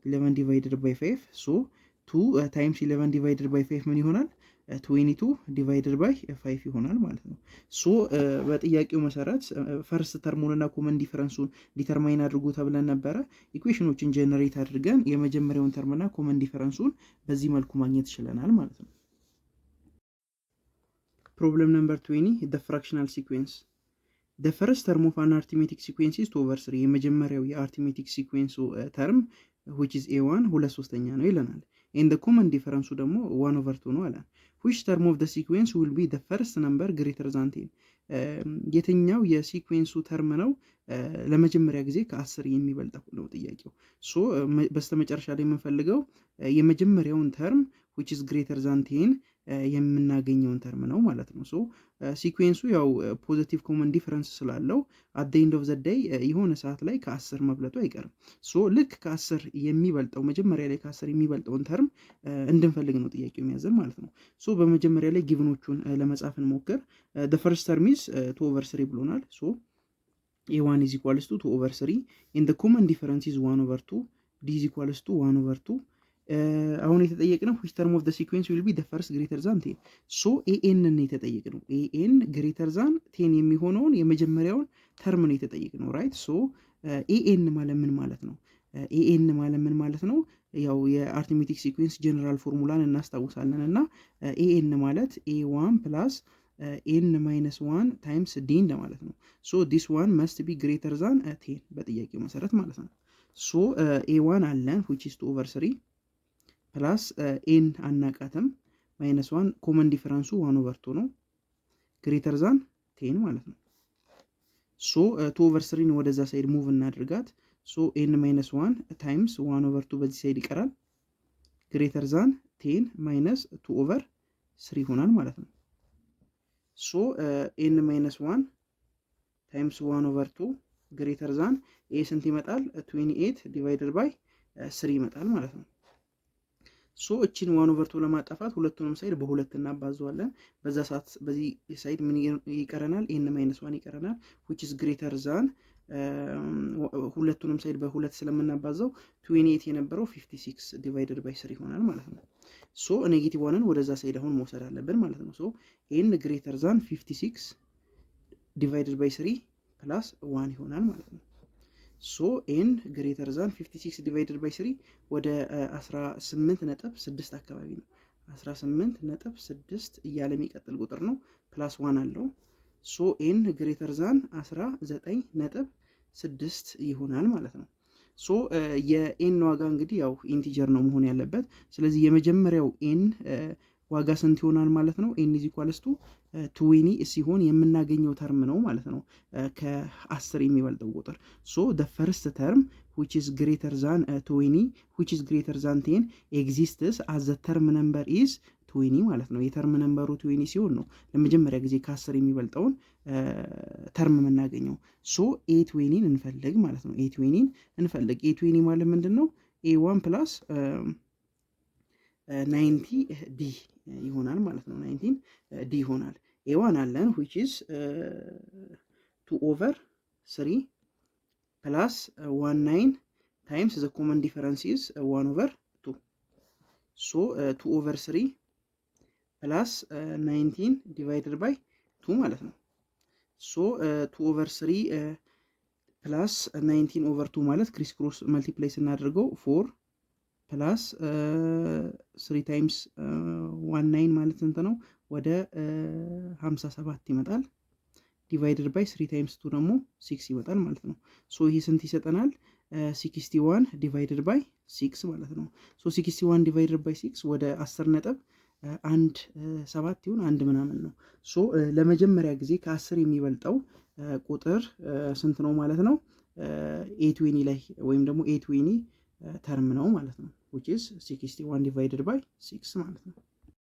11 divided by 5 ሶ 2 times 11 divided by 5 ምን ይሆናል? 22 divided by 5 ይሆናል ማለት ነው። ሶ በጥያቄው መሰረት ፈርስት ተርሙንና ኮመን ዲፈረንሱን ዲተርማይን አድርጉ ተብለን ነበረ። ኢኩዌሽኖችን ጀነሬት አድርገን የመጀመሪያውን ተርምና ኮመን ዲፈረንሱን በዚህ መልኩ ማግኘት ይችላል ማለት ነው። ፕሮብለም ነምበር 20 the fractional sequence the first term of an arithmetic sequence is 2/3 የመጀመሪያው የአርithmetic sequence ተርም which is a1 2/3 ነው ይለናል። and the common difference ደግሞ 1/2 ነው አለ። which term of the sequence will be the first number greater than 10 የትኛው የሲኩዌንሱ ተርም ነው ለመጀመሪያ ጊዜ ከ10 የሚበልጠው ነው ጥያቄው። ሶ በስተመጨረሻ ላይ የምንፈልገው የመጀመሪያውን ተርም which is greater than 10 የምናገኘውን ተርም ነው ማለት ነው። ሶ ሲኩዌንሱ ያው ፖዚቲቭ ኮመን ዲፈረንስ ስላለው at the end of the day የሆነ ሰዓት ላይ ከ10 መብለጡ አይቀርም። ሶ ልክ ከ10 የሚበልጠው መጀመሪያ ላይ ከ10 የሚበልጠውን ተርም እንድንፈልግ ነው ጥያቄው የሚያዘን ማለት ነው። ሶ በመጀመሪያ ላይ ጊቭኖቹን ለመጻፍ እንሞክር። the first term is 2/3 ብሎናል። ሶ a1 is equals to 2/3 and the common difference is 1/2 d is equals to 1/2 አሁን የተጠየቅነው which term of the sequence will be the first greater than 10 ሶ an ነው የተጠየቅነው። an greater than 10 የሚሆነውን የመጀመሪያውን ተርም ነው የተጠየቅነው ራይት። ሶ an ማለት ምን ማለት ነው? an ማለት ምን ማለት ነው? ያው የአርithmetic sequence ጀነራል ፎርሙላን እናስታውሳለን እና an ማለት a1 plus n minus 1 times d እንደማለት ነው። ሶ this one must be greater than 10 በጥያቄው መሰረት ማለት ነው። ሶ a1 አለን which is 2/3 ፕላስ ኤን አናቃተም ማይነስ 1 ኮመን ዲፈረንሱ 1/2 ነው ግሬተር ዛን 10 ማለት ነው። ሶ 2/3 ወደዛ ሳይድ ሙቭ እናድርጋት። ሶ ኤን ማይነስ 1 ታይምስ 1/2 በዚህ ሳይድ ይቀራል ግሬተር ዛን 10 ማይነስ 2/3 ይሆናል ማለት ነው። ሶ ኤን ማይነስ 1 ታይምስ 1/2 ግሬተር ዛን ኤ ስንት ይመጣል? 28 ዲቫይደድ ባይ 3 ይመጣል ማለት ነው። ሶ እቺን 1/2 ለማጣፋት ሁለቱንም ሳይድ በሁለት እናባዛዋለን። በዛ ሰዓት በዚህ ሳይድ ምን ይቀረናል? n - 1 ይቀረናል which is greater than ሁለቱንም ሳይድ በሁለት ስለምናባዛው 28 የነበረው 56 divided by 3 ይሆናል ማለት ነው። ሶ ኔጌቲቭ 1ን ወደዛ ሳይድ አሁን መውሰድ አለብን ማለት ነው። ሶ n greater than 56 divided by 3 plus 1 ይሆናል ማለት ነው። ሶ n greater than 56 divided by 3 ወደ 18.6 አካባቢ ነው። 18.6 እያለ የሚቀጥል ቁጥር ነው። ፕላስ 1 አለው። ሶ n greater than 19.6 ይሆናል ማለት ነው። ሶ የn ዋጋ እንግዲህ ያው ኢንቲጀር ነው መሆን ያለበት። ስለዚህ የመጀመሪያው n ዋጋ ስንት ይሆናል ማለት ነው? n is equals to 20 ሲሆን የምናገኘው ተርም ነው ማለት ነው ከ10 የሚበልጠው ቁጥር። ሶ the first term which is greater than 20 which is greater than 10 exists as the term number is 20 ማለት ነው። የተርም ነምበሩ 20 ሲሆን ነው ለመጀመሪያ ጊዜ ከ10 የሚበልጠውን ተርም የምናገኘው። ሶ a20ን እንፈልግ ማለት ነው። a20ን እንፈልግ። a20 ማለት ምንድነው? a1 plus 90d ይሆናል ማለት ነው። 90d ይሆናል። a1 አለን which is 2/3 plus 19 times the common difference is 1/2 so 2/3 plus 19 divided by 2 ማለት ነው። ሶ 2/3 ፕላስ 19/2 ማለት ክሪስ ክሮስ መልቲፕላይ ስናደርገው 4 ፕላስ 3 ታይምስ 19 ማለት ስንት ነው? ወደ 57 ይመጣል። ዲቫይደድ ባይ 3 ታይምስ 2 ደግሞ 6 ይመጣል ማለት ነው። ሶ ይህ ስንት ይሰጠናል? 61 ዲቫይደድ ባይ 6 ማለት ነው። ሶ 61 ዲቫይደድ ባይ 6 ወደ 10 ነጥብ 1 ይሁን 1 ምናምን ነው። ሶ ለመጀመሪያ ጊዜ ከ10 የሚበልጠው ቁጥር ስንት ነው ማለት ነው? A20 ላይ ወይም ደግሞ A20 ተርም ነው ማለት ነው። which is 61 divided by 6 ማለት ነው።